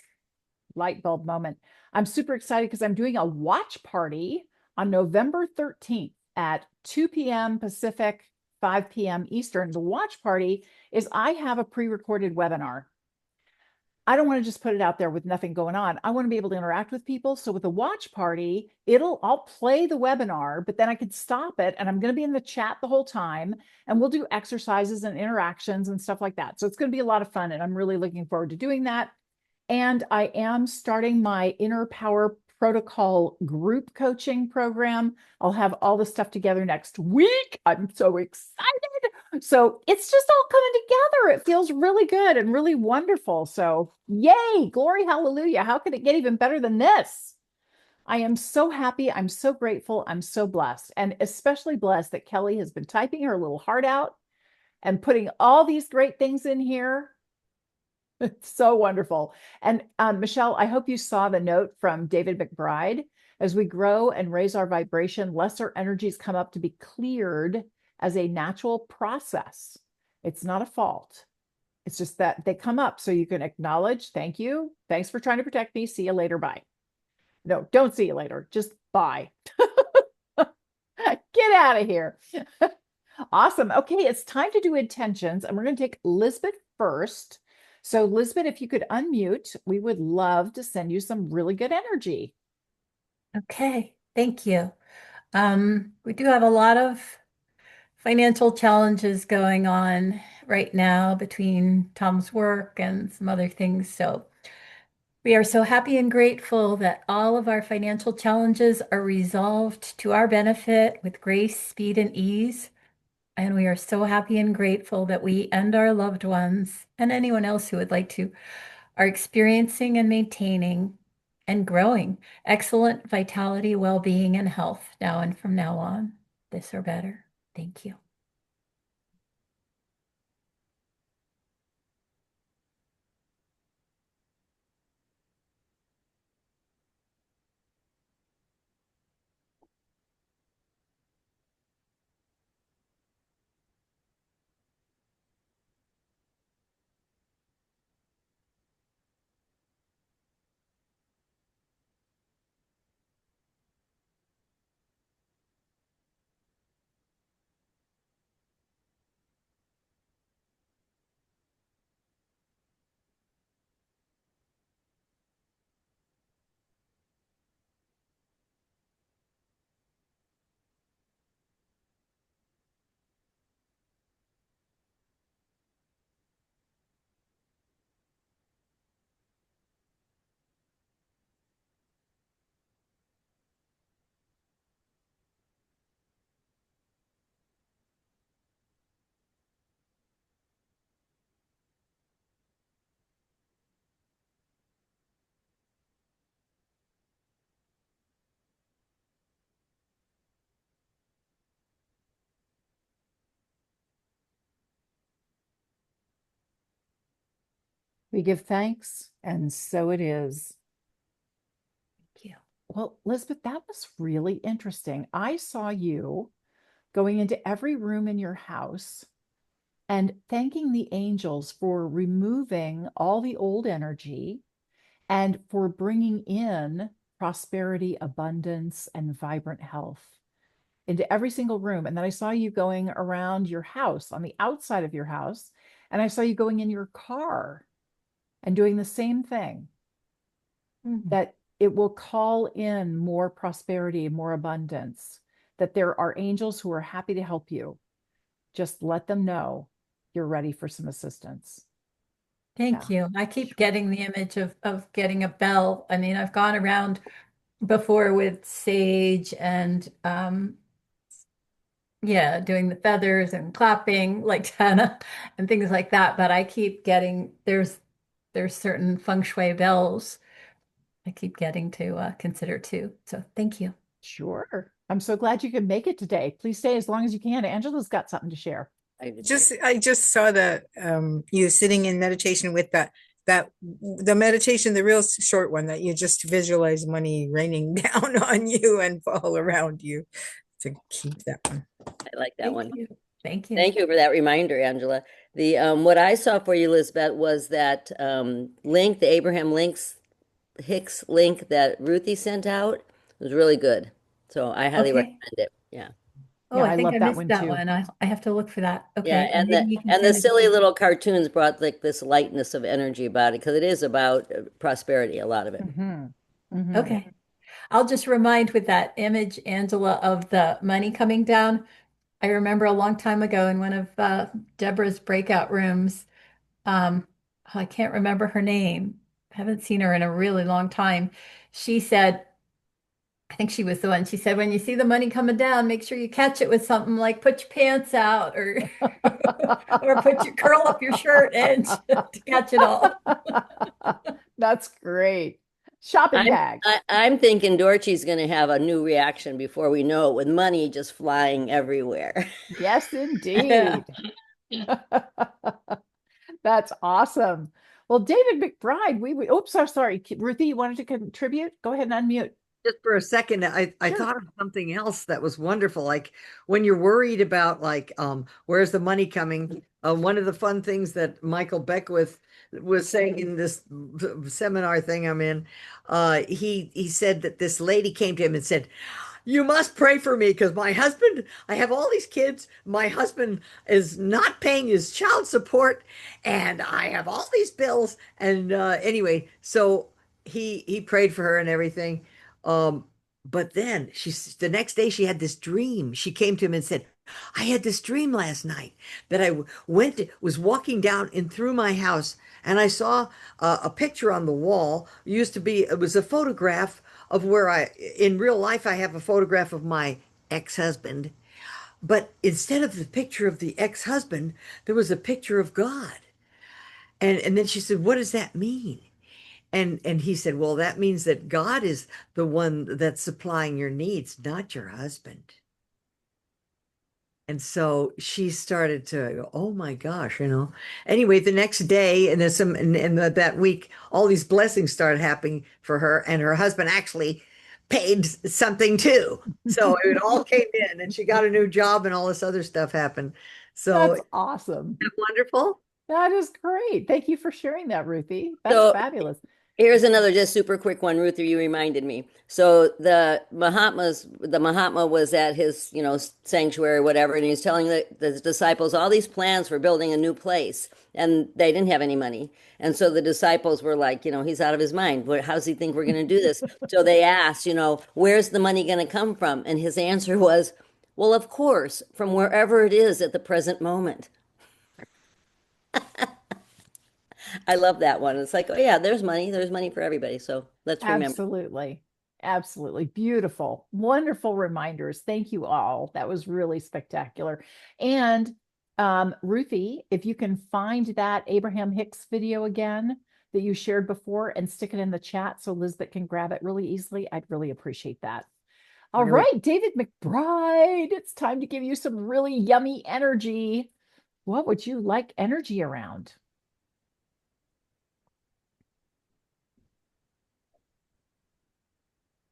light bulb moment. I'm super excited because I'm doing a watch party on November 13th at 2 p.m. Pacific, 5 p.m. Eastern. The watch party is I have a pre-recorded webinar. I don't want to just put it out there with nothing going on. I want to be able to interact with people. So with the watch party, I'll play the webinar, but then I could stop it and I'm going to be in the chat the whole time and we'll do exercises and interactions and stuff like that. So it's going to be a lot of fun and I'm really looking forward to doing that. And I am starting my Inner Power Protocol group coaching program. I'll have all the stuff together next week. I'm so excited. So it's just all coming together. It feels really good and really wonderful. So yay, glory, hallelujah. How could it get even better than this? I am so happy. I'm so grateful. I'm so blessed, and especially blessed that Kelly has been typing her little heart out and putting all these great things in here. It's so wonderful. And Michelle, I hope you saw the note from David McBride. As we grow and raise our vibration, lesser energies come up to be cleared as a natural process. It's not a fault. It's just that they come up so you can acknowledge, thank you. Thanks for trying to protect me. See you later. Bye. No, don't see you later. Just bye. Get out of here. Awesome. Okay, it's time to do intentions. And we're going to take Lisbeth first. So, Lisbeth, if you could unmute, we would love to send you some really good energy. Okay, thank you. We do have a lot of financial challenges going on right now between Tom's work and some other things. So we are so happy and grateful that all of our financial challenges are resolved to our benefit with grace, speed, and ease. And we are so happy and grateful that we and our loved ones and anyone else who would like to are experiencing and maintaining and growing excellent vitality, well-being, and health now and from now on, this or better. Thank you. We give thanks, and so it is. Thank you. Well, Lisbeth, that was really interesting. I saw you going into every room in your house and thanking the angels for removing all the old energy and for bringing in prosperity, abundance, and vibrant health into every single room. And then I saw you going around your house on the outside of your house, and I saw you going in your car and doing the same thing, that it will call in more prosperity, more abundance, that there are angels who are happy to help you. Just let them know you're ready for some assistance. Thank you. I keep getting the image of getting a bell. I mean, I've gone around before with sage and yeah, doing the feathers and clapping like Tana and things like that. But I keep getting there's certain feng shui bells I keep getting to consider too. So thank you. Sure. I'm so glad you could make it today. Please stay as long as you can. Angela's got something to share. I just saw that you sitting in meditation with that the meditation, the real short one, that you just visualize money raining down on you and fall around you. To keep that one. I like that Thank one. you. Thank you. Thank you for that reminder, Angela. The what I saw for you, Lisbeth, was that link, the Abraham Hicks link that Ruthie sent out. It was really good. So I highly Okay. recommend it. Yeah. Oh, Yeah, I I think love I that missed one that too. one. I have to look for that. Yeah, Okay. and maybe you can the send it silly to me. little cartoons brought like this lightness of energy about it, because it is about prosperity, a lot of it. Okay. I'll just remind with that image, Angela, of the money coming down. I remember a long time ago in one of Deborah's breakout rooms. I can't remember her name. I haven't seen her in a really long time. She said, I think she was the one. She said, when you see the money coming down, make sure you catch it with something like put your pants out or or curl up your shirt edge to catch it all. That's great. Shopping bag. I'm thinking Dorothy's going to have a new reaction before we know it, with money just flying everywhere. Yes, indeed. That's awesome. Well, David McBride, oops, I'm sorry. Ruthie, you wanted to contribute? Go ahead and unmute. Just for a second, I Sure. thought of something else that was wonderful. Like when you're worried about like where's the money coming? One of the fun things that Michael Beckwith was saying in this seminar thing I'm in, he said that this lady came to him and said, you must pray for me because my husband, I have all these kids. My husband is not paying his child support and I have all these bills. And anyway, so he prayed for her and everything. Um, but then the next day she had this dream. She came to him and said, I had this dream last night that I was walking down and through my house and I saw a picture on the wall. It was a photograph of where in real life, I have a photograph of my ex-husband. But instead of the picture of the ex-husband, there was a picture of God. And then she said, "What does that mean?" And he said, "Well, that means that God is the one that's supplying your needs, not your husband." And so she started to go, "Oh my gosh, you know." Anyway, the next day, and there's some, and that week, all these blessings started happening for her, and her husband actually paid something too. So it all came in, and she got a new job, and all this other stuff happened. So That's isn't awesome. that wonderful? That is great. Thank you for sharing that, Ruthie. That's So fabulous. here's another just super quick one, Ruth, you reminded me. So the Mahatma was at his, sanctuary, whatever, and he's telling the disciples all these plans for building a new place, and they didn't have any money. And so the disciples were like, he's out of his mind. How does he think we're going to do this? So they asked, where's the money going to come from? And his answer was, well, of course, from wherever it is at the present moment. I love that one. It's like, oh yeah, there's money. There's money for everybody. So let's remember. Absolutely. Absolutely. Beautiful. Wonderful reminders. Thank you all. That was really spectacular. And Ruthie, if you can find that Abraham Hicks video again that you shared before and stick it in the chat so Lisbeth can grab it really easily, I'd really appreciate that. All Really? right, David McBride, it's time to give you some really yummy energy. What would you like energy around?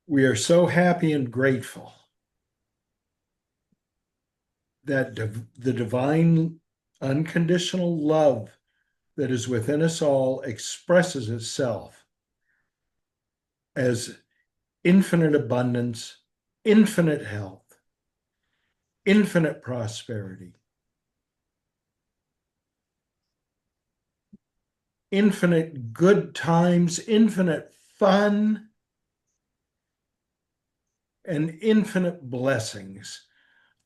We are so happy and grateful that the divine unconditional love that is within us all expresses itself as infinite abundance, infinite health, infinite prosperity, infinite good times, infinite fun, and infinite blessings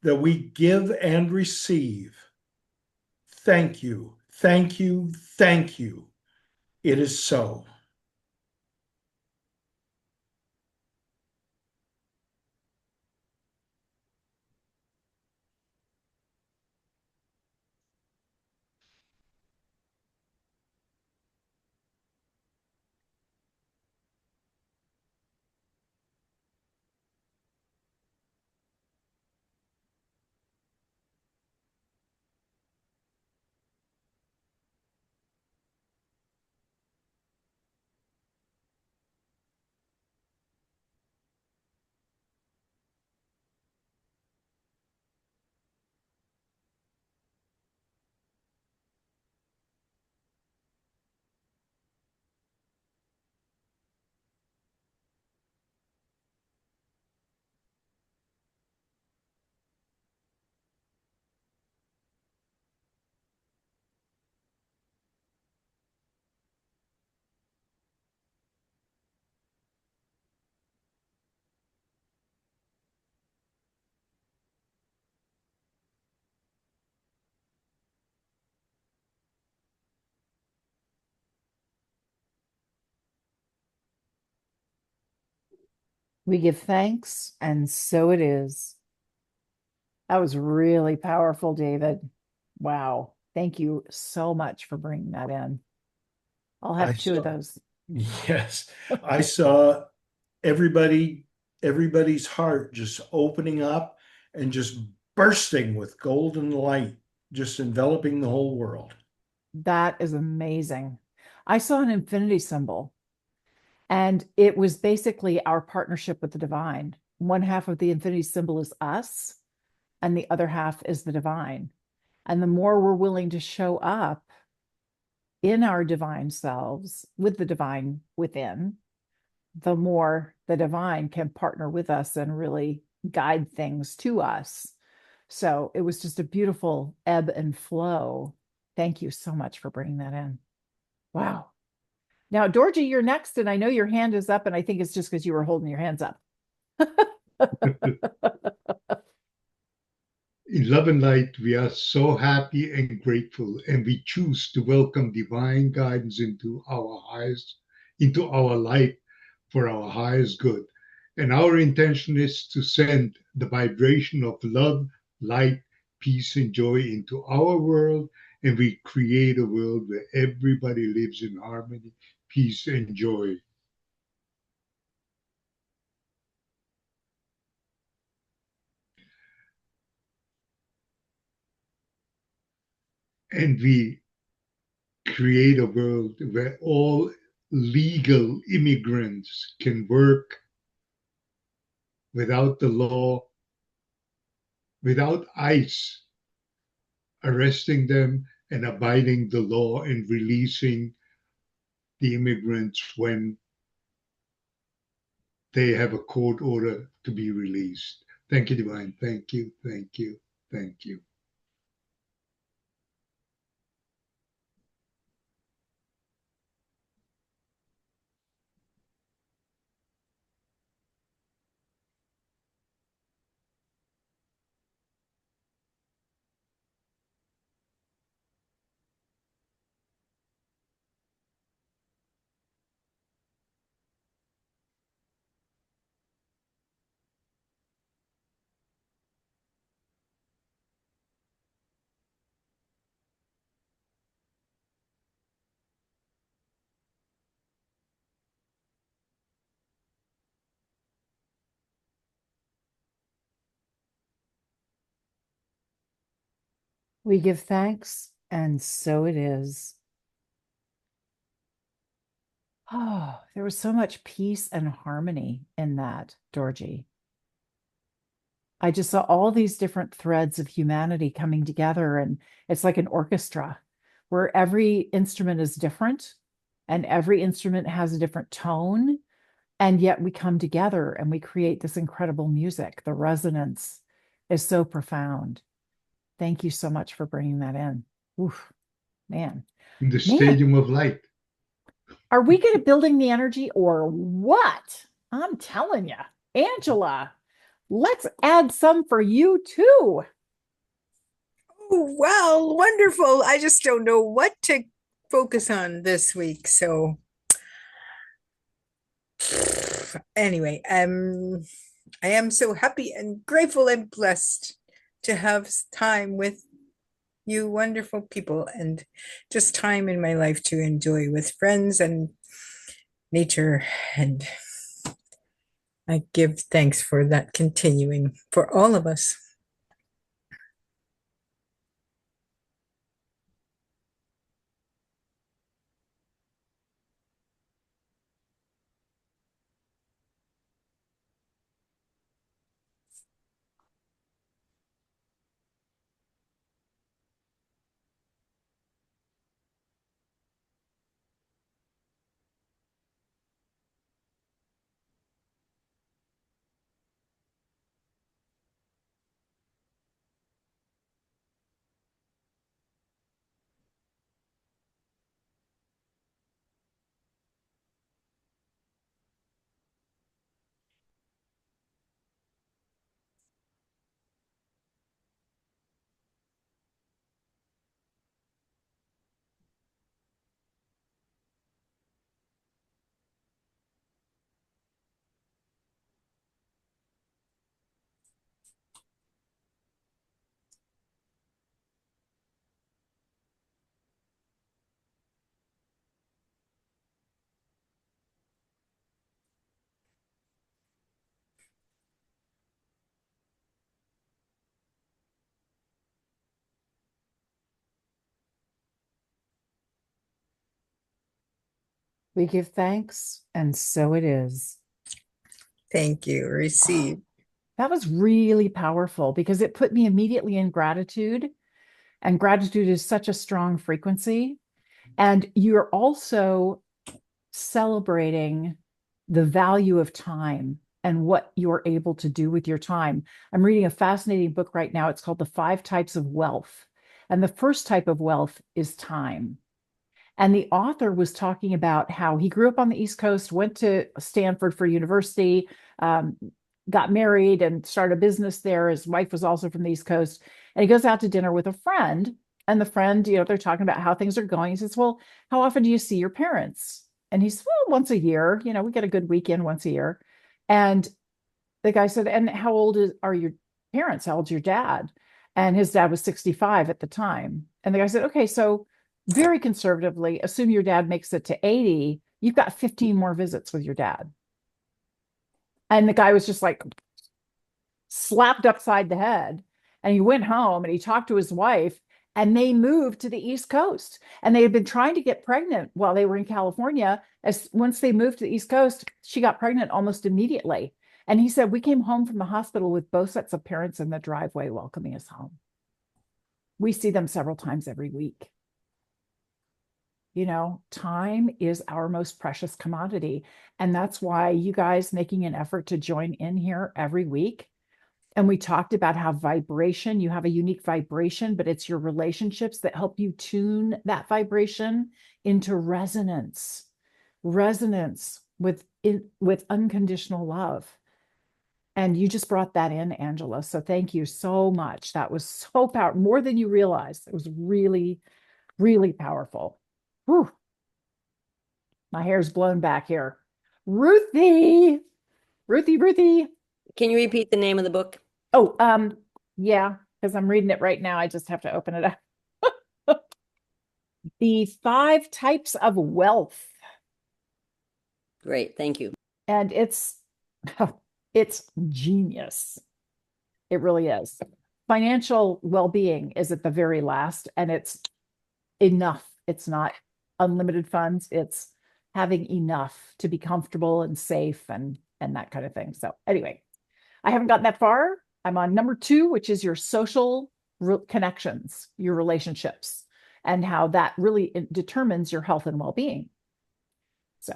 that we give and receive. Thank you, thank you, thank you. It is so. We give thanks, and so it is. That was really powerful, David. Wow. Thank you so much for bringing that in. I'll I have two of saw, those. yes, I saw everybody's heart just opening up and just bursting with golden light, just enveloping the whole world. That is amazing. I saw an infinity symbol, and it was basically our partnership with the divine. One half of the infinity symbol is us, and the other half is the divine. And the more we're willing to show up in our divine selves with the divine within, the more the divine can partner with us and really guide things to us. So it was just a beautiful ebb and flow. Thank you so much for bringing that in. Wow. Now, Dorji, you're next, and I know your hand is up, and I think it's just because you were holding your hands up. In love and light, we are so happy and grateful, and we choose to welcome divine guidance into our life for our highest good. And our intention is to send the vibration of love, light, peace, and joy into our world, and we create a world where everybody lives in harmony, peace, and joy. And we create a world where all legal immigrants can work without the law, without ICE arresting them and abiding the law and releasing the immigrants when they have a court order to be released. Thank you, Divine. Thank you, thank you, thank you. We give thanks, and so it is. Oh, there was so much peace and harmony in that, Dorji. I just saw all these different threads of humanity coming together, and it's like an orchestra where every instrument is different and every instrument has a different tone, and yet we come together and we create this incredible music. The resonance is so profound. Thank you so much for bringing that in. Oof, man. In the Man, Stadium of Light. are we good at building the energy or what? I'm telling you, Angela, let's add some for you too. Oh, well, wonderful. I just don't know what to focus on this week. So anyway, I am so happy and grateful and blessed to have time with you wonderful people and just time in my life to enjoy with friends and nature. And I give thanks for that continuing for all of us. We give thanks, and so it is. Thank you. Receive. That was really powerful because it put me immediately in gratitude, and gratitude is such a strong frequency. And you're also celebrating the value of time and what you're able to do with your time. I'm reading a fascinating book right now. It's called The 5 Types of Wealth. And the first type of wealth is time. And the author was talking about how he grew up on the East Coast, went to Stanford for university, um, got married and started a business there. His wife was also from the East Coast. And he goes out to dinner with a friend. And the friend, they're talking about how things are going. He says, well, how often do you see your parents? And he said, well, once a year. We get a good weekend once a year. And the guy said, and how old are your parents? How old's your dad? And his dad was 65 at the time. And the guy said, okay, so very conservatively, assume your dad makes it to 80, you've got 15 more visits with your dad. And the guy was just like slapped upside the head. And he went home and he talked to his wife, and they moved to the East Coast. And they had been trying to get pregnant while they were in California. As once they moved to the East Coast, she got pregnant almost immediately. And he said, we came home from the hospital with both sets of parents in the driveway welcoming us home. We see them several times every week. You know, time is our most precious commodity. And that's why you guys making an effort to join in here every week. And we talked about how vibration, you have a unique vibration, but it's your relationships that help you tune that vibration into resonance with unconditional love. And you just brought that in, Angela. So thank you so much. That was so powerful, more than you realized. It was really, really powerful. Whew. My hair's blown back here. Ruthie. Can you repeat the name of the book? Oh, yeah, because I'm reading it right now. I just have to open it up. The 5 Types of Wealth. Great, thank you. And it's genius. It really is. Financial well-being is at the very last, and it's enough. It's not unlimited funds. It's having enough to be comfortable and safe and that kind of thing. So anyway, I haven't gotten that far. I'm on number 2, which is your social connections, your relationships, and how that really determines your health and well-being. So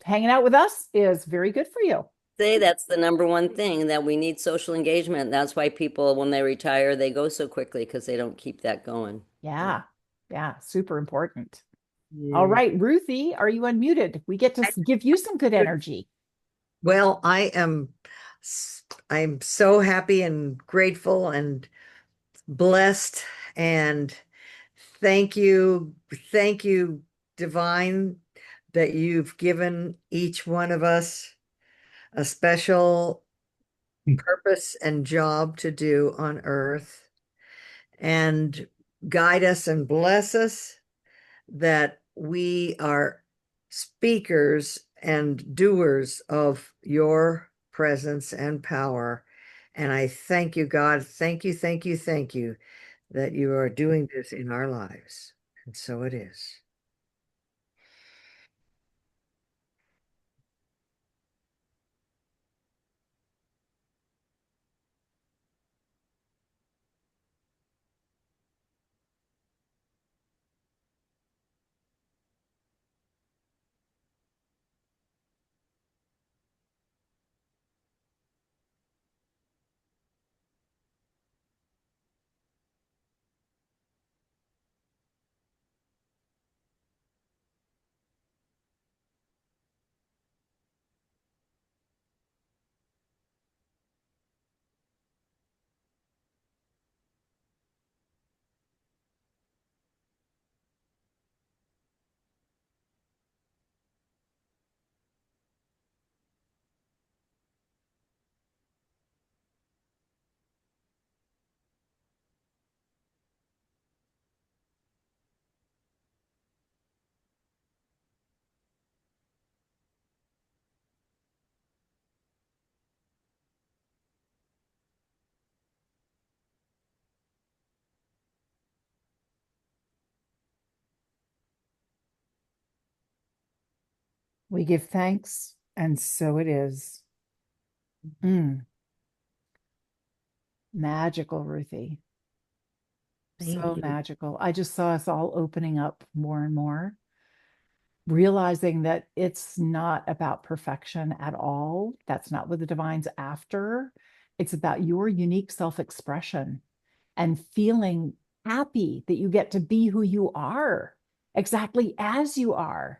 hanging out with us is very good for you. Say that's the number one thing, that we need social engagement. That's why people, when they retire, they go so quickly, because they don't keep that going. Yeah. Super important. Yeah. All right, Ruthie, are you unmuted? We get to give you some good energy. Well, I'm so happy and grateful and blessed, and thank you, Divine, that you've given each one of us a special purpose and job to do on earth, and guide us and bless us, that we are speakers and doers of your presence and power. And I thank you, God. Thank you that you are doing this in our lives. And so it is. We give thanks, and so it is. Magical, Ruthie. So magical. I just saw us all opening up more and more, realizing that it's not about perfection at all. That's not what the divine's after. It's about your unique self-expression and feeling happy that you get to be who you are, exactly as you are.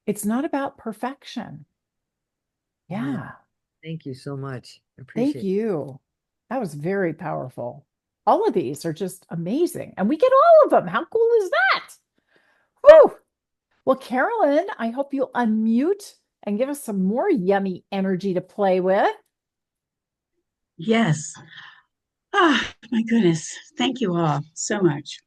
It's not about perfection. Yeah. Thank you so much. I appreciate Thank you. That was very powerful. All of these are just amazing. And we get all of them. How cool is that? Whew. Well, Carolyn, I hope you'll unmute and give us some more yummy energy to play with. Yes. Ah, my goodness. Thank you all so much.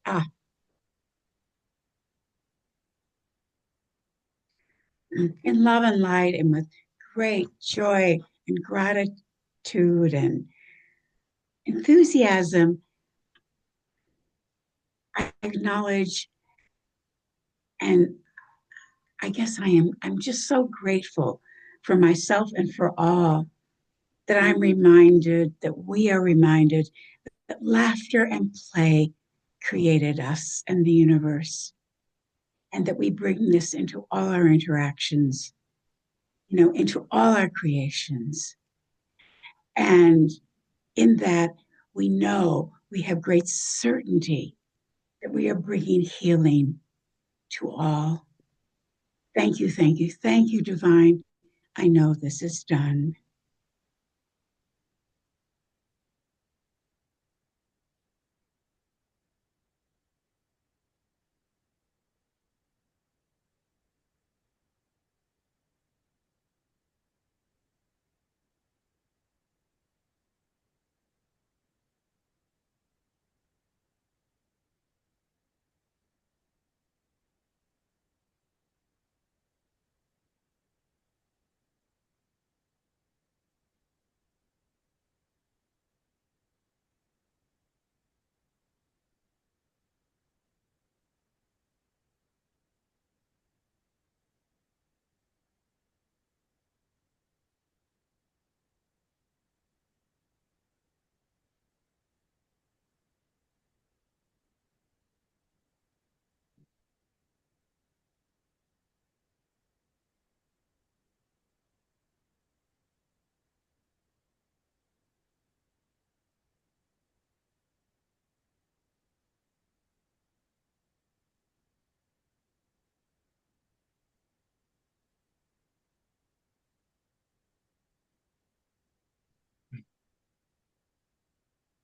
In love and light and with great joy and gratitude and enthusiasm, I acknowledge and I guess I'm just so grateful for myself and for all that I'm reminded, that we are reminded that laughter and play created us and the universe, and that we bring this into all our interactions, into all our creations. And in that, we know we have great certainty that we are bringing healing to all. Thank you, thank you, thank you, Divine. I know this is done.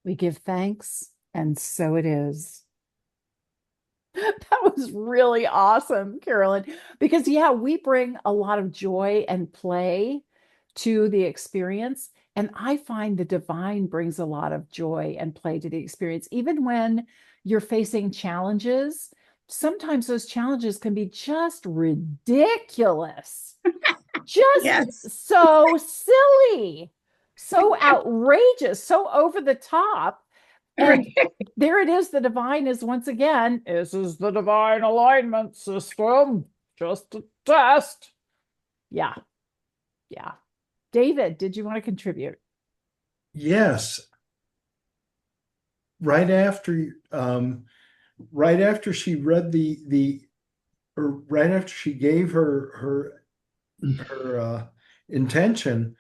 We give thanks, and so it is. That was really awesome, Carolyn. Because, yeah, we bring a lot of joy and play to the experience. And I find the divine brings a lot of joy and play to the experience. Even when you're facing challenges, sometimes those challenges can be just ridiculous, just Yes. so silly, so outrageous, so over the top. And there it is. The divine is once again, this is the divine alignment system, just a test. Yeah. Yeah. David, did you want to contribute? Yes. Right after right after she read or right after she gave her intention,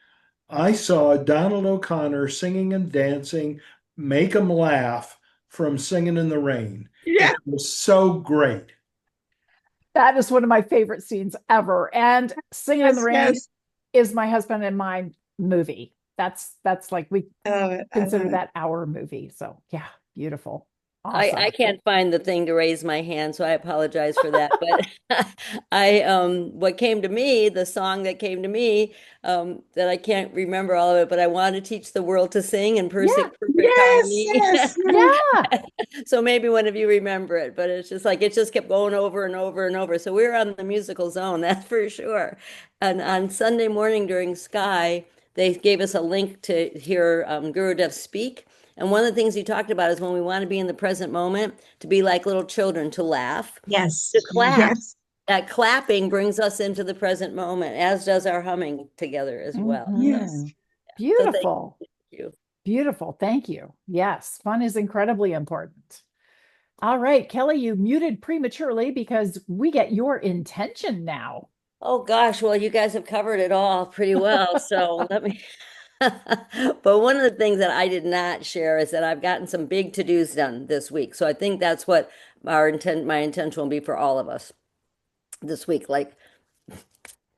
I saw Donald O'Connor singing and dancing, make him laugh from Singing in the Rain. Yeah. It was so great. That is one of my favorite scenes ever. And Singing in the Yes, Rain yes. is my husband and mine movie. That's like we I love it. I consider love it. that our movie. So yeah, beautiful. I Awesome. can't find the thing to raise my hand, so I apologize for that. But I what came to me, the song that came to me, that I can't remember all of it, but I want to teach the world to sing in Yeah. perfect Yes, harmony. yes, yes. Yeah. So maybe one of you remember it, but it's just like it just kept going over and over and over. So we're on the musical zone, that's for sure. And on Sunday morning during Sky, they gave us a link to hear Guru Dev speak. And one of the things he talked about is when we want to be in the present moment, to be like little children, to laugh, Yes, to clap. yes. That clapping brings us into the present moment, as does our humming together as well. So, Yes. Mhm. so thank Beautiful. you. Beautiful. Thank you. Yes, fun is incredibly important. All right, Kelly, you muted prematurely because we get your intention now. Oh gosh, well, you guys have covered it all pretty well. So let me. But one of the things that I did not share is that I've gotten some big to-dos done this week. So I think that's what my intention will be for all of us this week. Like,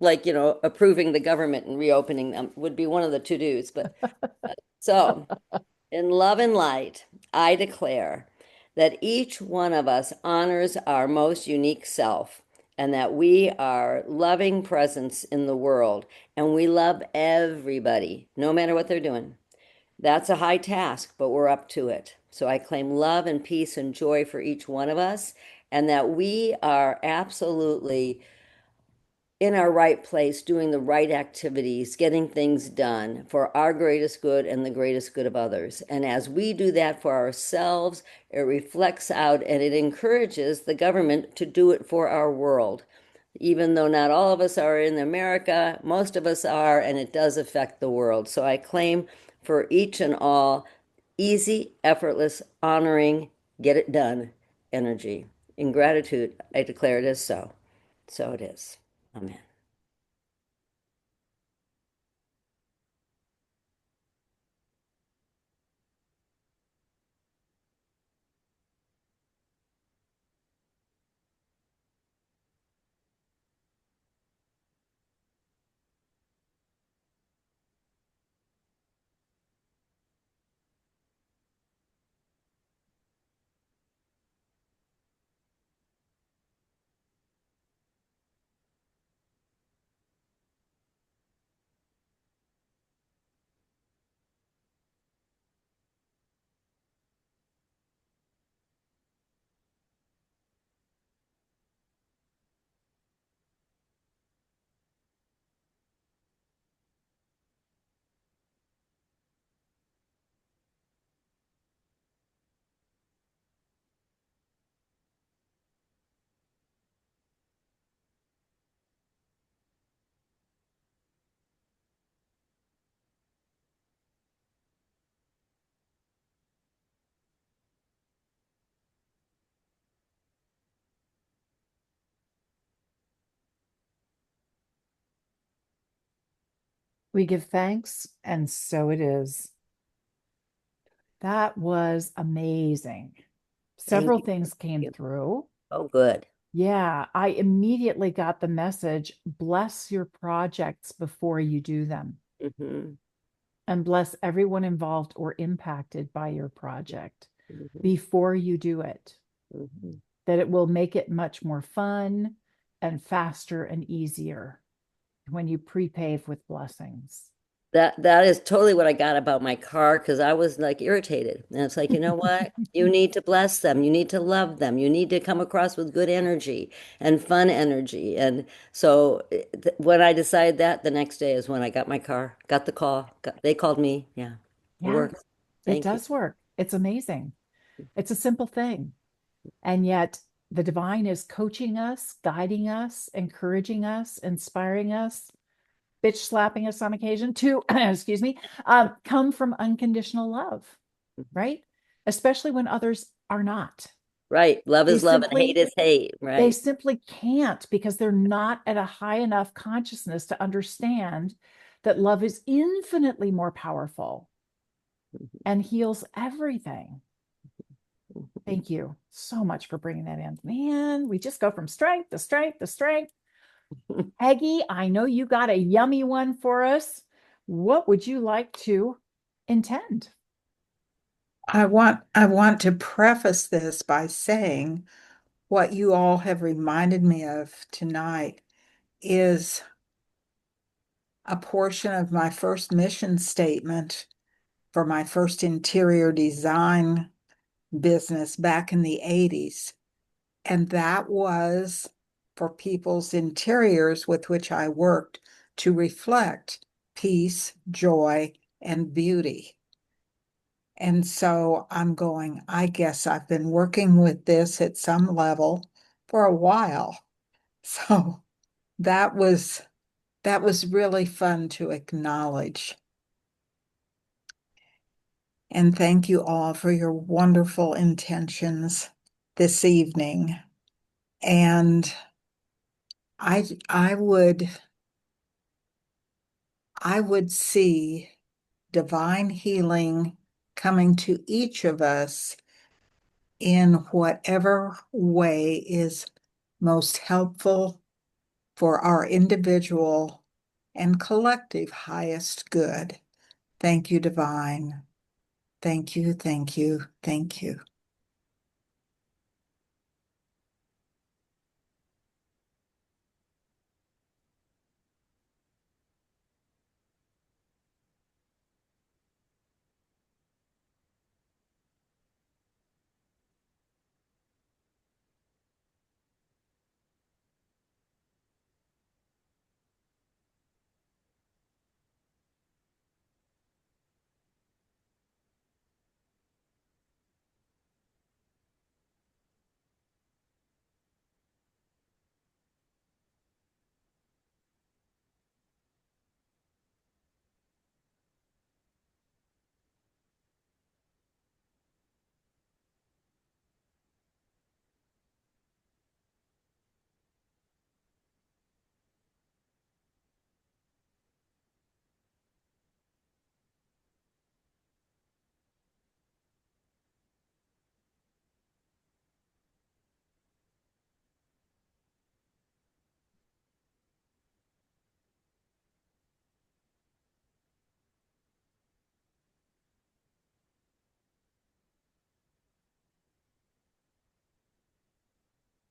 approving the government and reopening them would be one of the to-dos. But so in love and light, I declare that each one of us honors our most unique self and that we are loving presence in the world and we love everybody, no matter what they're doing. That's a high task, but we're up to it. So I claim love and peace and joy for each one of us, and that we are absolutely in our right place, doing the right activities, getting things done for our greatest good and the greatest good of others. And as we do that for ourselves, it reflects out and it encourages the government to do it for our world. Even though not all of us are in America, most of us are, and it does affect the world. So I claim for each and all easy, effortless, honoring, get it done energy. In gratitude, I declare it as so. So it is. Amen. We give thanks, and so it is. That was amazing. Several things came through. Oh, good. Yeah, I immediately got the message, bless your projects before you do them, and bless everyone involved or impacted by your project before you do it, that it will make it much more fun and faster and easier when you pre-pave with blessings. That is totally what I got about my car because I was like irritated. And it's like, you know what? You need to bless them. You need to love them. You need to come across with good energy and fun energy. And so when I decided that, the next day is when I got my car, got the call. They called me. Yeah, it Yeah, works. it Thank you. does work. It's amazing. It's a simple thing. And yet the divine is coaching us, guiding us, encouraging us, inspiring us, bitch slapping us on occasion to, excuse me, come from unconditional love, right? Especially when others are not. Right. Love They is love and simply, hate is hate. they Right. simply can't because they're not at a high enough consciousness to understand that love is infinitely more powerful and heals everything. Thank you so much for bringing that in. Man, we just go from strength to strength to strength. Peggy, I know you got a yummy one for us. What would you like to intend? I want to preface this by saying what you all have reminded me of tonight is a portion of my first mission statement for my first interior design business back in the 80s. And that was for people's interiors with which I worked to reflect peace, joy, and beauty. And so I'm going, I guess I've been working with this at some level for a while. So that was really fun to acknowledge. And thank you all for your wonderful intentions this evening. And I would see divine healing coming to each of us in whatever way is most helpful for our individual and collective highest good. Thank you, divine. Thank you, thank you, thank you.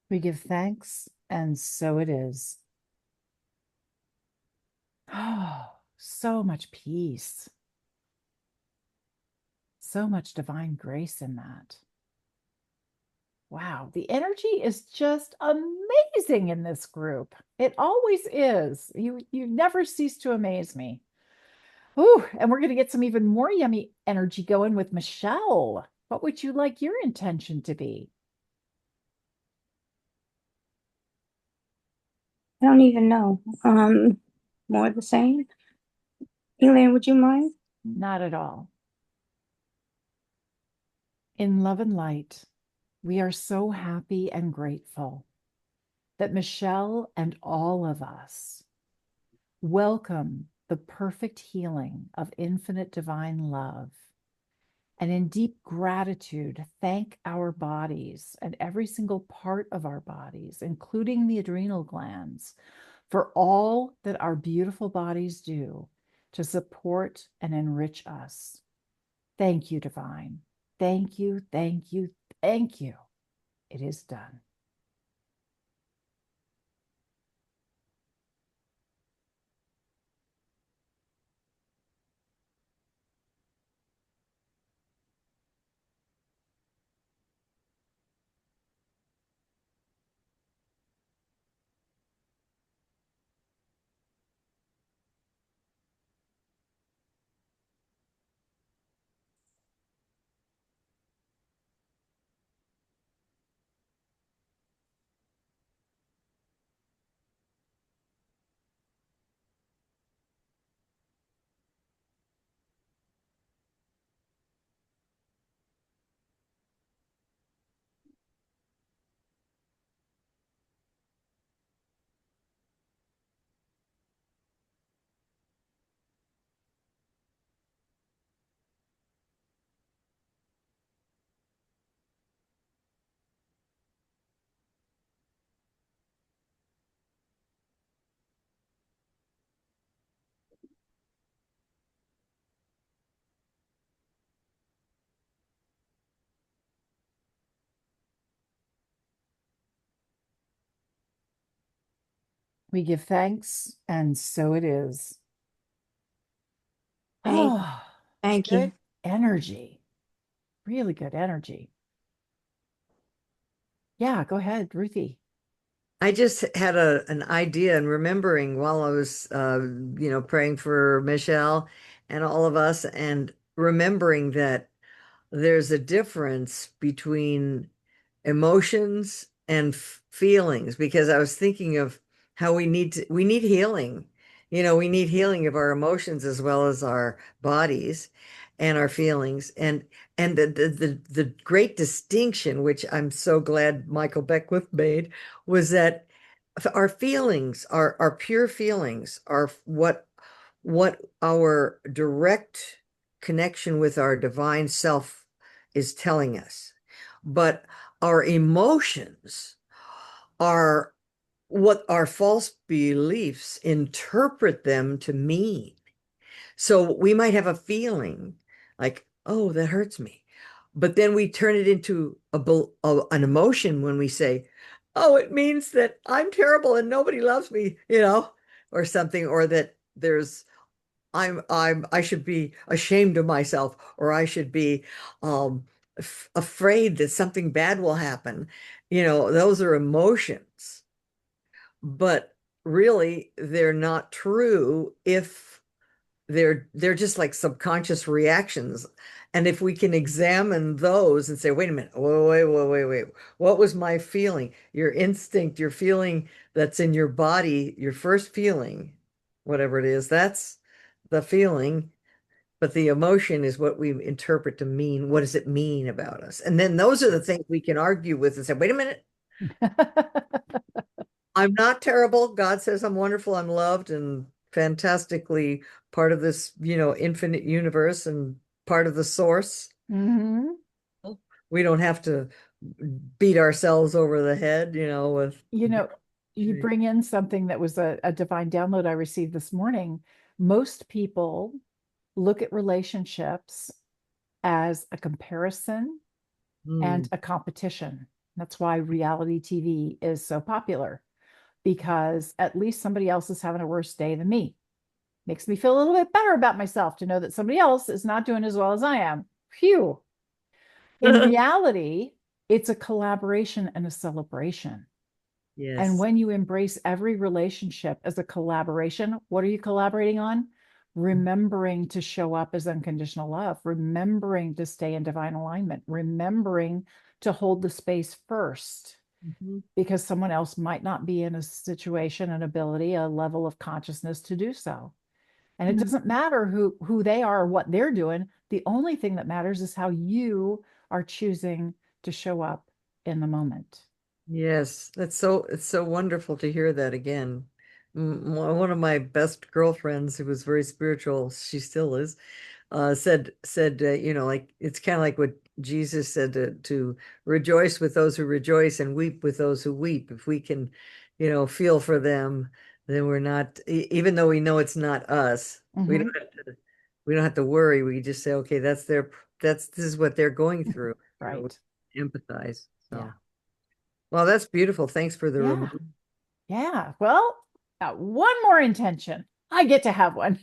We give thanks, and so it is. Oh, so much peace. So much divine grace in that. Wow, the energy is just amazing in this group. It always is. You never cease to amaze me. Ooh, and we're going to get some even more yummy energy going with Michelle. What would you like your intention to be? I don't even know. More of the same. Elaine, would you mind? Not at all. In love and light, we are so happy and grateful that Michelle and all of us welcome the perfect healing of infinite divine love. And in deep gratitude, thank our bodies and every single part of our bodies, including the adrenal glands, for all that our beautiful bodies do to support and enrich us. Thank you, Divine. Thank you, thank you, thank you. It is done. We give thanks, and so it is. Thank, Oh, thank good you. energy. Really good energy. Yeah, go ahead, Ruthie. I just had an idea and remembering while I was, praying for Michelle and all of us, and remembering that there's a difference between emotions and feelings, because I was thinking of how we need healing. We need healing of our emotions as well as our bodies and our feelings. And the great distinction, which I'm so glad Michael Beckwith made, was that our feelings, our pure feelings, are what our direct connection with our divine self is telling us. But our emotions are what our false beliefs interpret them to mean. So we might have a feeling like, oh, that hurts me. But then we turn it into an emotion when we say, oh, it means that I'm terrible and nobody loves me, or something, or that I should be ashamed of myself, or I should be afraid that something bad will happen. Those are emotions, but really they're not true if they're just like subconscious reactions. And if we can examine those and say, wait a minute, wait, what was my feeling? Your instinct, your feeling that's in your body, your first feeling, whatever it is, that's the feeling. But the emotion is what we interpret to mean. What does it mean about us? And then those are the things we can argue with and say, wait a minute, I'm not terrible. God says I'm wonderful, I'm loved and fantastically part of this, infinite universe and part of the source. Mhm. We don't have to beat ourselves over the head, with You know, you bring in something that was a divine download I received this morning. Most people look at relationships as a comparison and Mm, a competition. That's why reality TV is so popular, because at least somebody else is having a worse day than me. Makes me feel a little bit better about myself to know that somebody else is not doing as well as I am. Phew. In reality, it's a collaboration and a celebration. And Yes. when you embrace every relationship as a collaboration, what are you collaborating on? Remembering to show up as unconditional love, remembering to stay in divine alignment, remembering to hold the space first, because someone else might not be in a situation, an ability, a level of consciousness to do so. And it doesn't matter who they are or what they're doing. The only thing that matters is how you are choosing to show up in the moment. Yes, it's so wonderful to hear that again. One of my best girlfriends who was very spiritual, she still is, said you know, like it's kind of like what Jesus said to rejoice with those who rejoice and weep with those who weep. If we can, you know, feel for them, then we're not, even though we know it's not us, we don't have to, we don't have to worry. We just say, okay, this is what they're going through. You know, Right. empathize. So. Yeah. Well, that's beautiful. Thanks for the Yeah. reminder. Yeah. Well, one more intention. I get to have one.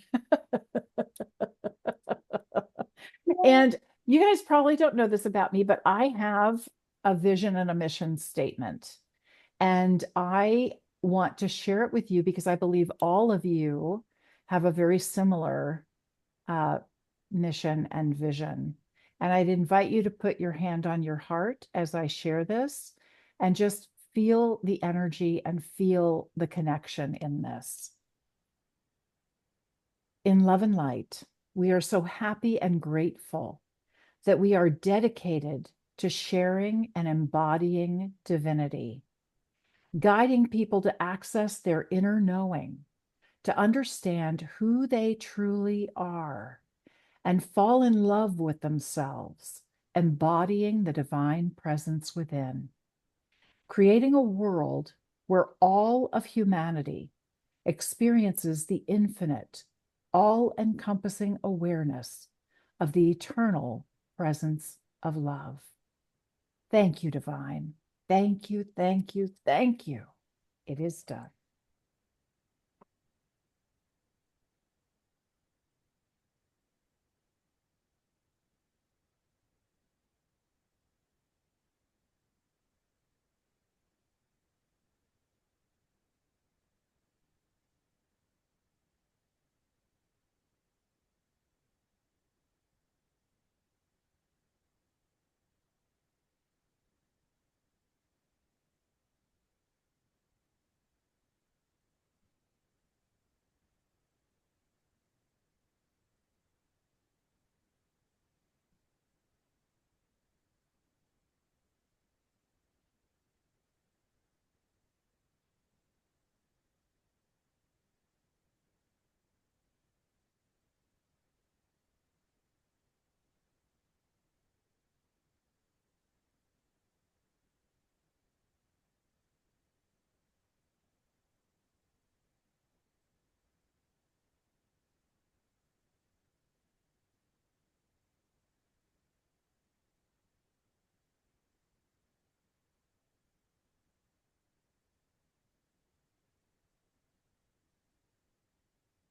And you guys probably don't know this about me, but I have a vision and a mission statement. And I want to share it with you because I believe all of you have a very similar mission and vision. And I'd invite you to put your hand on your heart as I share this and just feel the energy and feel the connection in this. In love and light, we are so happy and grateful that we are dedicated to sharing and embodying divinity, guiding people to access their inner knowing, to understand who they truly are, and fall in love with themselves, embodying the divine presence within, creating a world where all of humanity experiences the infinite, all-encompassing awareness of the eternal presence of love. Thank you, divine. Thank you, thank you, thank you. It is done.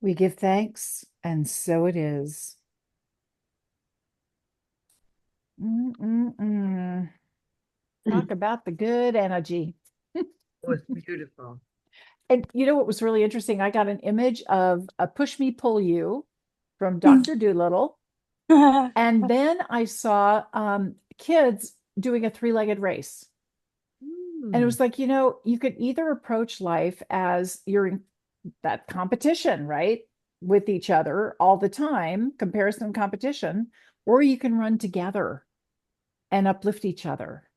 We give thanks, and so it is. Talk about the good energy. It was beautiful. And you know what was really interesting? I got an image of a Push Me Pull You from Dr. Dolittle. And then I saw kids doing a three-legged race. And it was like, you know, you could either approach life as you're in that competition, right? With each other all the time, comparison and competition, or you can run together and uplift each other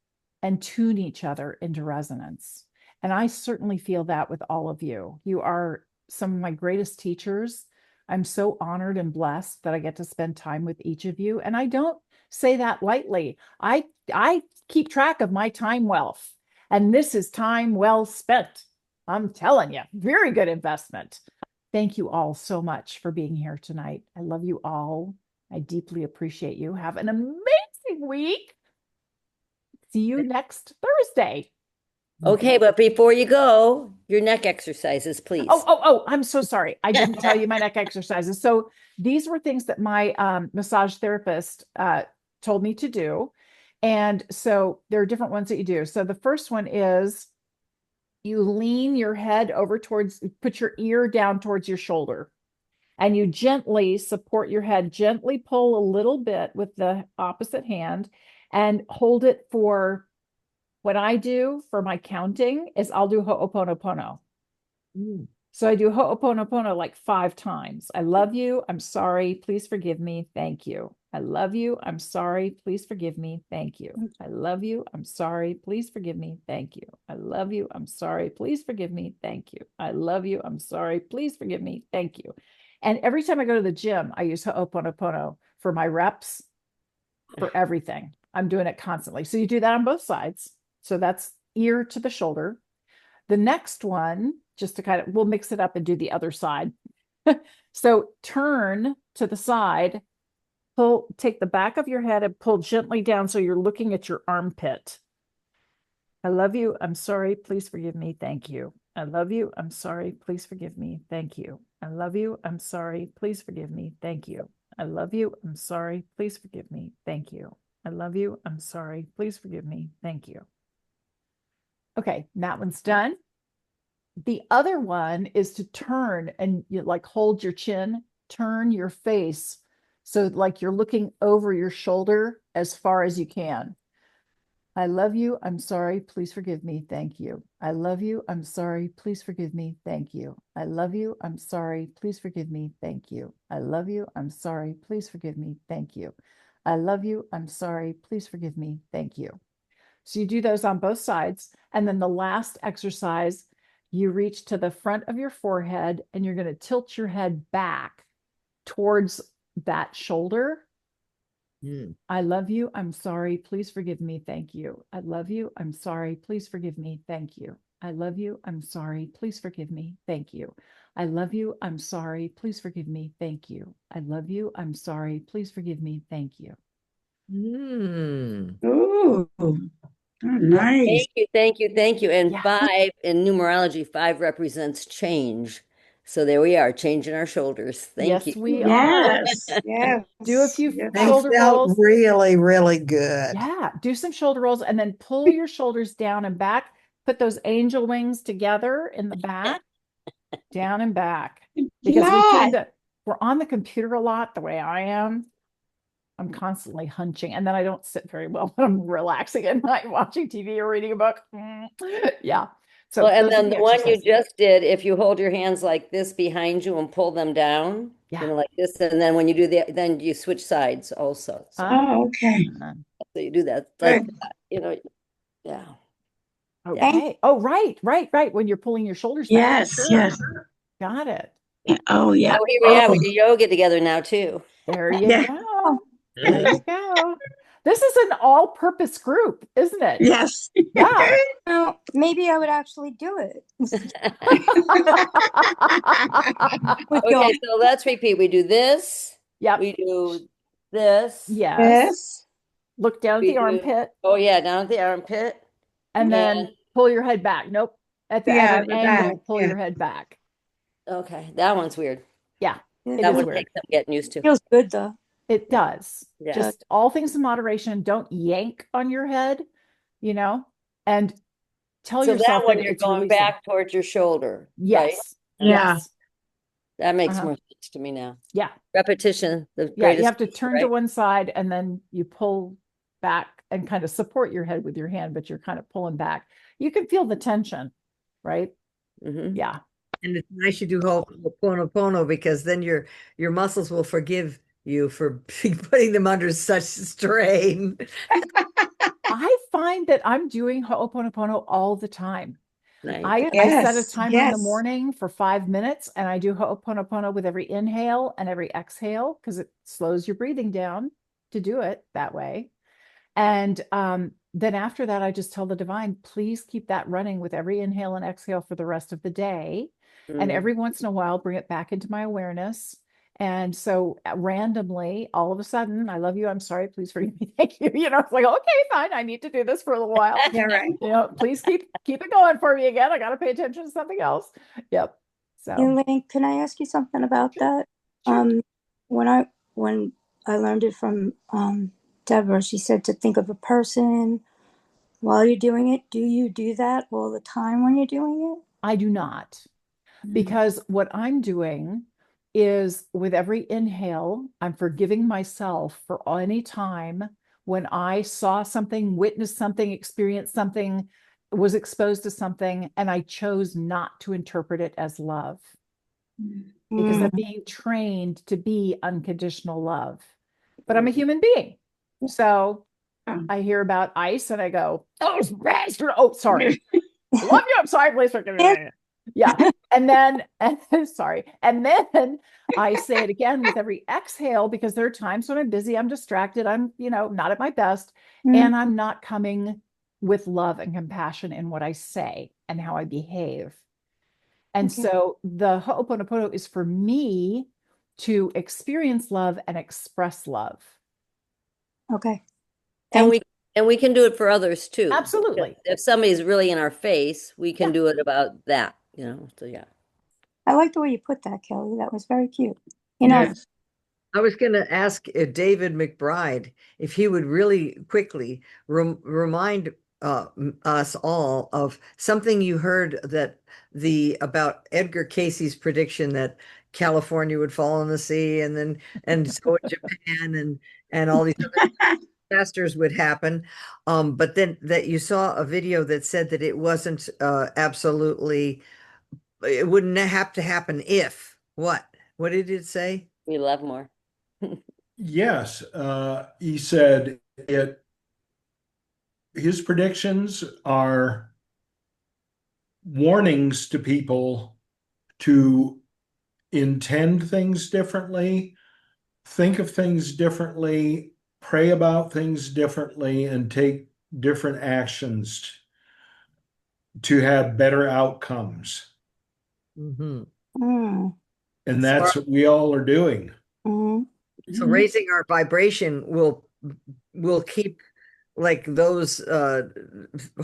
and tune each other into resonance. And I certainly feel that with all of you. You are some of my greatest teachers. I'm so honored and blessed that I get to spend time with each of you. And I don't say that lightly. I keep track of my time wealth. And this is time well spent. I'm telling you, very good investment. Thank you all so much for being here tonight. I love you all. I deeply appreciate you. Have an amazing week. see you next Thursday. Okay, but before you go, your neck exercises, please. Oh, I'm so sorry. I didn't tell you my neck exercises. So these were things that my massage therapist told me to do. And so there are different ones that you do. So the first one is you lean your head over towards, put your ear down towards your shoulder, and you gently support your head, gently pull a little bit with the opposite hand and hold it for, what I do for my counting is I'll do Ho'oponopono. So I do Ho'oponopono like 5 times. I love you. I'm sorry. Please forgive me. Thank you. I love you. I'm sorry. Please forgive me. Thank you. I love you. I'm sorry. Please forgive me. Thank you. I love you. I'm sorry. Please forgive me. Thank you. I love you. I'm sorry. Please forgive me. Thank you. And every time I go to the gym, I use Ho'oponopono for my reps, for everything. I'm doing it constantly. So you do that on both sides. So that's ear to the shoulder. The next one, just to kind of, we'll mix it up and do the other side. So turn to the side, pull, take the back of your head and pull gently down so you're looking at your armpit. I love you. I'm sorry. Please forgive me. Thank you. I love you. I'm sorry. Please forgive me. Thank you. I love you. I'm sorry. Please forgive me. Thank you. I love you. I'm sorry. Please forgive me. Thank you. I love you. I'm sorry. Please forgive me. Thank you. Okay, that one's done. The other one is to turn and you like hold your chin, turn your face. So like you're looking over your shoulder as far as you can. I love you. I'm sorry. Please forgive me. Thank you. I love you. I'm sorry. Please forgive me. Thank you. I love you. I'm sorry. Please forgive me. Thank you. I love you. I'm sorry. Please forgive me. Thank you. I love you. I'm sorry. Please forgive me. Thank you. So you do those on both sides. And then the last exercise, you reach to the front of your forehead and you're going to tilt your head back towards that shoulder. I love you. I'm sorry. Please forgive me. Thank you. I love you. I'm sorry. Please forgive me. Thank you. I love you. I'm sorry. Please forgive me. Thank you. I love you. I'm sorry. Please forgive me. Thank you. I love you. I'm sorry. Please forgive me. Thank you. Ooh, oh, nice. Thank you, thank you, thank you. And Yeah. 5 in numerology, 5 represents change. So there we are, changing our shoulders. Thank Yes, you. we are. Yes, yes. Do a few yes. They shoulder felt rolls. really, really good. Yeah, do some shoulder rolls and then pull your shoulders down and back. Put those angel wings together in the back, down and back. Because we tend to, we're on the computer a lot the way I am. I'm constantly hunching and then I don't sit very well when I'm relaxing at night watching TV or reading a book. Yeah. So Well, and those are then the the one you exercises. just did, if you hold your hands like this behind you and pull them down, Yeah. like this, and then when you do that, then you switch sides also. So, Oh, okay. so you do that like that, yeah. Okay. Oh, right. When you're pulling your shoulders back. Yes, Sure. yes. Got it. Oh, yeah. Oh, here we are. We do yoga together now too. There you Yeah. go. There you go. This is an all-purpose group, isn't it? Yes. Yeah. Well, maybe I would actually do it. Okay, so let's repeat. We do this. Yep. We do this. Yes. Yes. Look down at We the do- armpit Oh yeah, down at the armpit. and then pull your head back. Nope. At Yeah, an the angle, back, pull yeah. your head back. Okay, that one's weird. Yeah. It That is one weird. takes some getting used to. Feels good though. It does. Yeah. Just all things in moderation. Don't yank on your head, and tell So yourself that one that you're it's going releasing. back towards your shoulder, right? Yes. Yeah. Yes. That makes Uh-huh. more sense to me now. Yeah. Repetition, the Yeah. You greatest have to teacher, turn to right? one side and then you pull back and kind of support your head with your hand, but you're kind of pulling back. You can feel the tension, right? Mhm. Yeah. And it's nice you do Ho'oponopono because then your muscles will forgive you for putting them under such strain. I find that I'm doing Ho'oponopono all the time. Nice. I set a Yes, timer in the yes. morning for 5 minutes and I do Ho'oponopono with every inhale and every exhale because it slows your breathing down to do it that way. And then after that, I just tell the divine, please keep that running with every inhale and exhale for the rest of the day. And Mm. every once in a while, bring it back into my awareness And so randomly, all of a sudden, I love you. I'm sorry. Please forgive me. Thank you. It's like, okay, fine. I need to do this for a little while. Yeah, right. Please keep it going for me again. I got to pay attention to something else. Yep. So Elaine, can I ask you something about that? Sure. When I learned it from Deborah, she said to think of a person while you're doing it. Do you do that all the time when you're doing it? I do not, because what I'm doing is with every inhale, I'm forgiving myself for any time when I saw something, witnessed something, experienced something, was exposed to something, and I chose not to interpret it as love because I'm being trained to be unconditional love. But I'm a human being. So I hear about ice and I go, oh, bastard. Oh, sorry. Love you. I'm sorry. Please forgive me. Yeah. And then, sorry. And then I say it again with every exhale because there are times when I'm busy, I'm distracted, I'm, not at my best, and I'm not coming with love and compassion in what I say and how I behave. And so the Ho'oponopono is for me to experience love and express love. Okay. And we can do it for others too. Absolutely. If somebody's really in our face, we can do it about that, so yeah. I like the way you put that, Kelly. That was very cute. Yes. I was going to ask David McBride if he would really quickly remind us all of something you heard about Edgar Casey's prediction that California would fall in the sea, and so would Japan and all these other disasters would happen. But then that you saw a video that said that it wasn't absolutely, it wouldn't have to happen if what? What did it say? We love more. Yes, he said his predictions are warnings to people to intend things differently, think of things differently, pray about things differently, and take different actions to have better outcomes. And that's what we all are doing. So raising our vibration will keep like those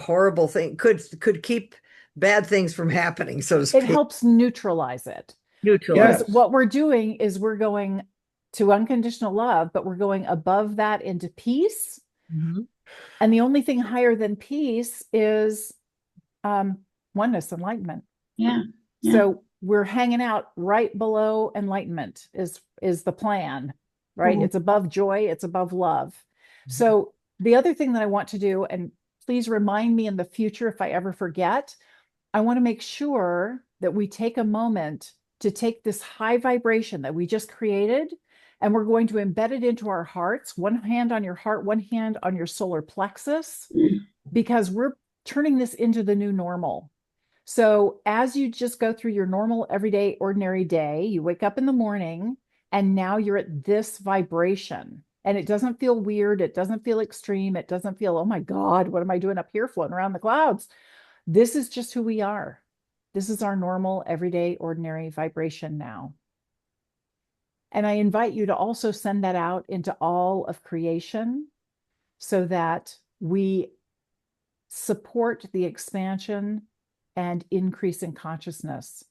horrible things could keep bad things from happening, so to speak. It helps neutralize it. Neutralize. Because what we're doing is we're going to unconditional love, but we're going above that into peace. And the only thing higher than peace is oneness, enlightenment. Yeah. So we're hanging out right below enlightenment is the plan, right? It's above joy, it's above love. So the other thing that I want to do, and please remind me in the future if I ever forget, I want to make sure that we take a moment to take this high vibration that we just created, and we're going to embed it into our hearts, one hand on your heart, one hand on your solar plexus, because we're turning this into the new normal. So as you just go through your normal, everyday, ordinary day, you wake up in the morning and now you're at this vibration and it doesn't feel weird. It doesn't feel extreme. It doesn't feel, oh my God, what am I doing up here floating around the clouds? This is just who we are. This is our normal, everyday, ordinary vibration now. And I invite you to also send that out into all of creation so that we support the expansion and increase in consciousness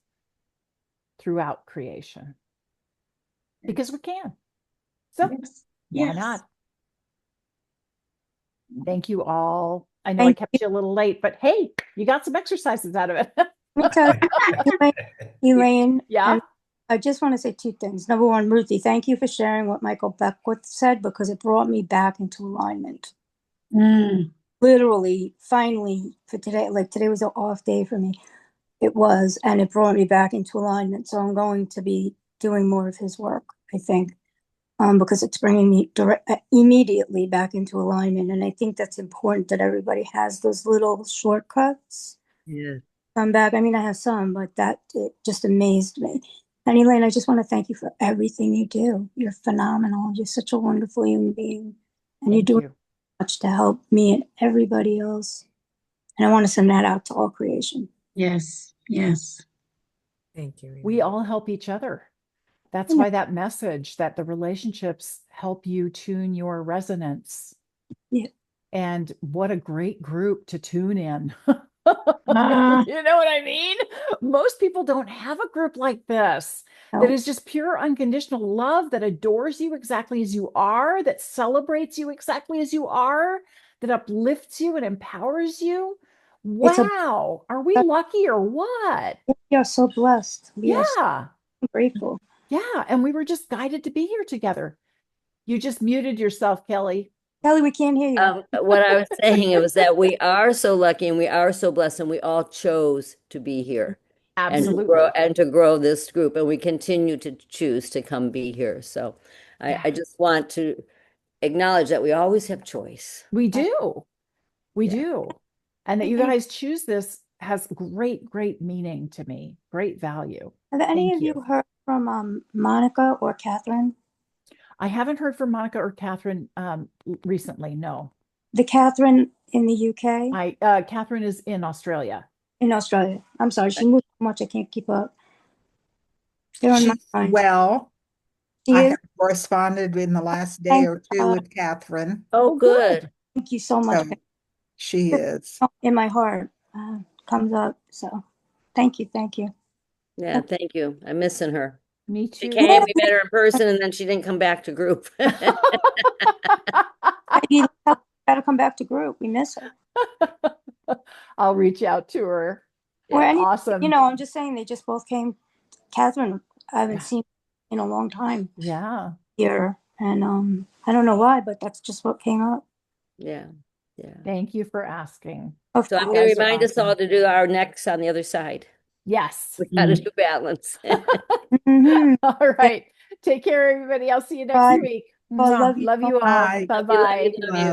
throughout creation. Because we can. So why not? Thank you all. I know I kept you a little late, but hey, you got some exercises out of it. Elaine, yeah. I just want to say two things. Number one, Ruthie, thank you for sharing what Michael Beckwith said because it brought me back into alignment. Literally, finally, for today, like today was an off day for me. It was, and it brought me back into alignment. So I'm going to be doing more of his work, I think, because it's bringing me immediately back into alignment. And I think that's important that everybody has those little shortcuts. Yeah. Come back. I mean, I have some, but it just amazed me. And Elaine, I just want to thank you for everything you do. You're phenomenal. You're such a wonderful human being. And you do much to help me and everybody else. And I want to send that out to all creation. Yes. Yes. Thank you. We all help each other. That's why that message that the relationships help you tune your resonance. Yeah. And what a great group to tune in. Ah, You know what I mean? Most people don't have a group like this that No. is just pure unconditional love, that adores you exactly as you are, that celebrates you exactly as you are, that uplifts you and empowers you. It's a Wow. Are we lucky or what? we are so blessed. We are so Yeah. grateful. Yeah. And we were just guided to be here together. You just muted yourself, Kelly. Kelly, we can't hear you. What I was saying was that we are so lucky and we are so blessed, and we all chose to be here and to Absolutely. grow this group, and we continue to choose to come be here. So Yeah. I just want to acknowledge that we always have choice. We do. We Yeah. do. And that you Hey, guys choose this has great, great meaning to me, great value. have any Thank of you you. heard from Monica or Catherine? I haven't heard from Monica or Catherine recently. No. The Catherine in the UK, Catherine is in Australia. in Australia. I'm sorry, she moved so much I can't keep up. They're on my She's mind. well. She I is? have corresponded in the last day Thank or two God. with Catherine. Oh, good. Thank you so much. So she is. In my heart comes up. So thank you. Thank you. Yeah, thank you. I'm missing her. Me She too. came, we met her in person, and then she didn't come back to group. You gotta come back to group. We miss her. I'll reach out to her. Or any, Awesome. I'm just saying they just both came. Catherine, I haven't Yeah. seen in a long time Yeah. here, and I don't know why, but that's just what came up. Yeah, yeah. Thank you for asking. Of So I'm course. going to Guys are remind us all awesome. to do our next on the other side. Yes. We got to do balance. Mhm. All right. Take care, everybody. I'll see you next Bye. week. Bye. Mwah. Love you Love so you all. Bye. Bye-bye. Love you.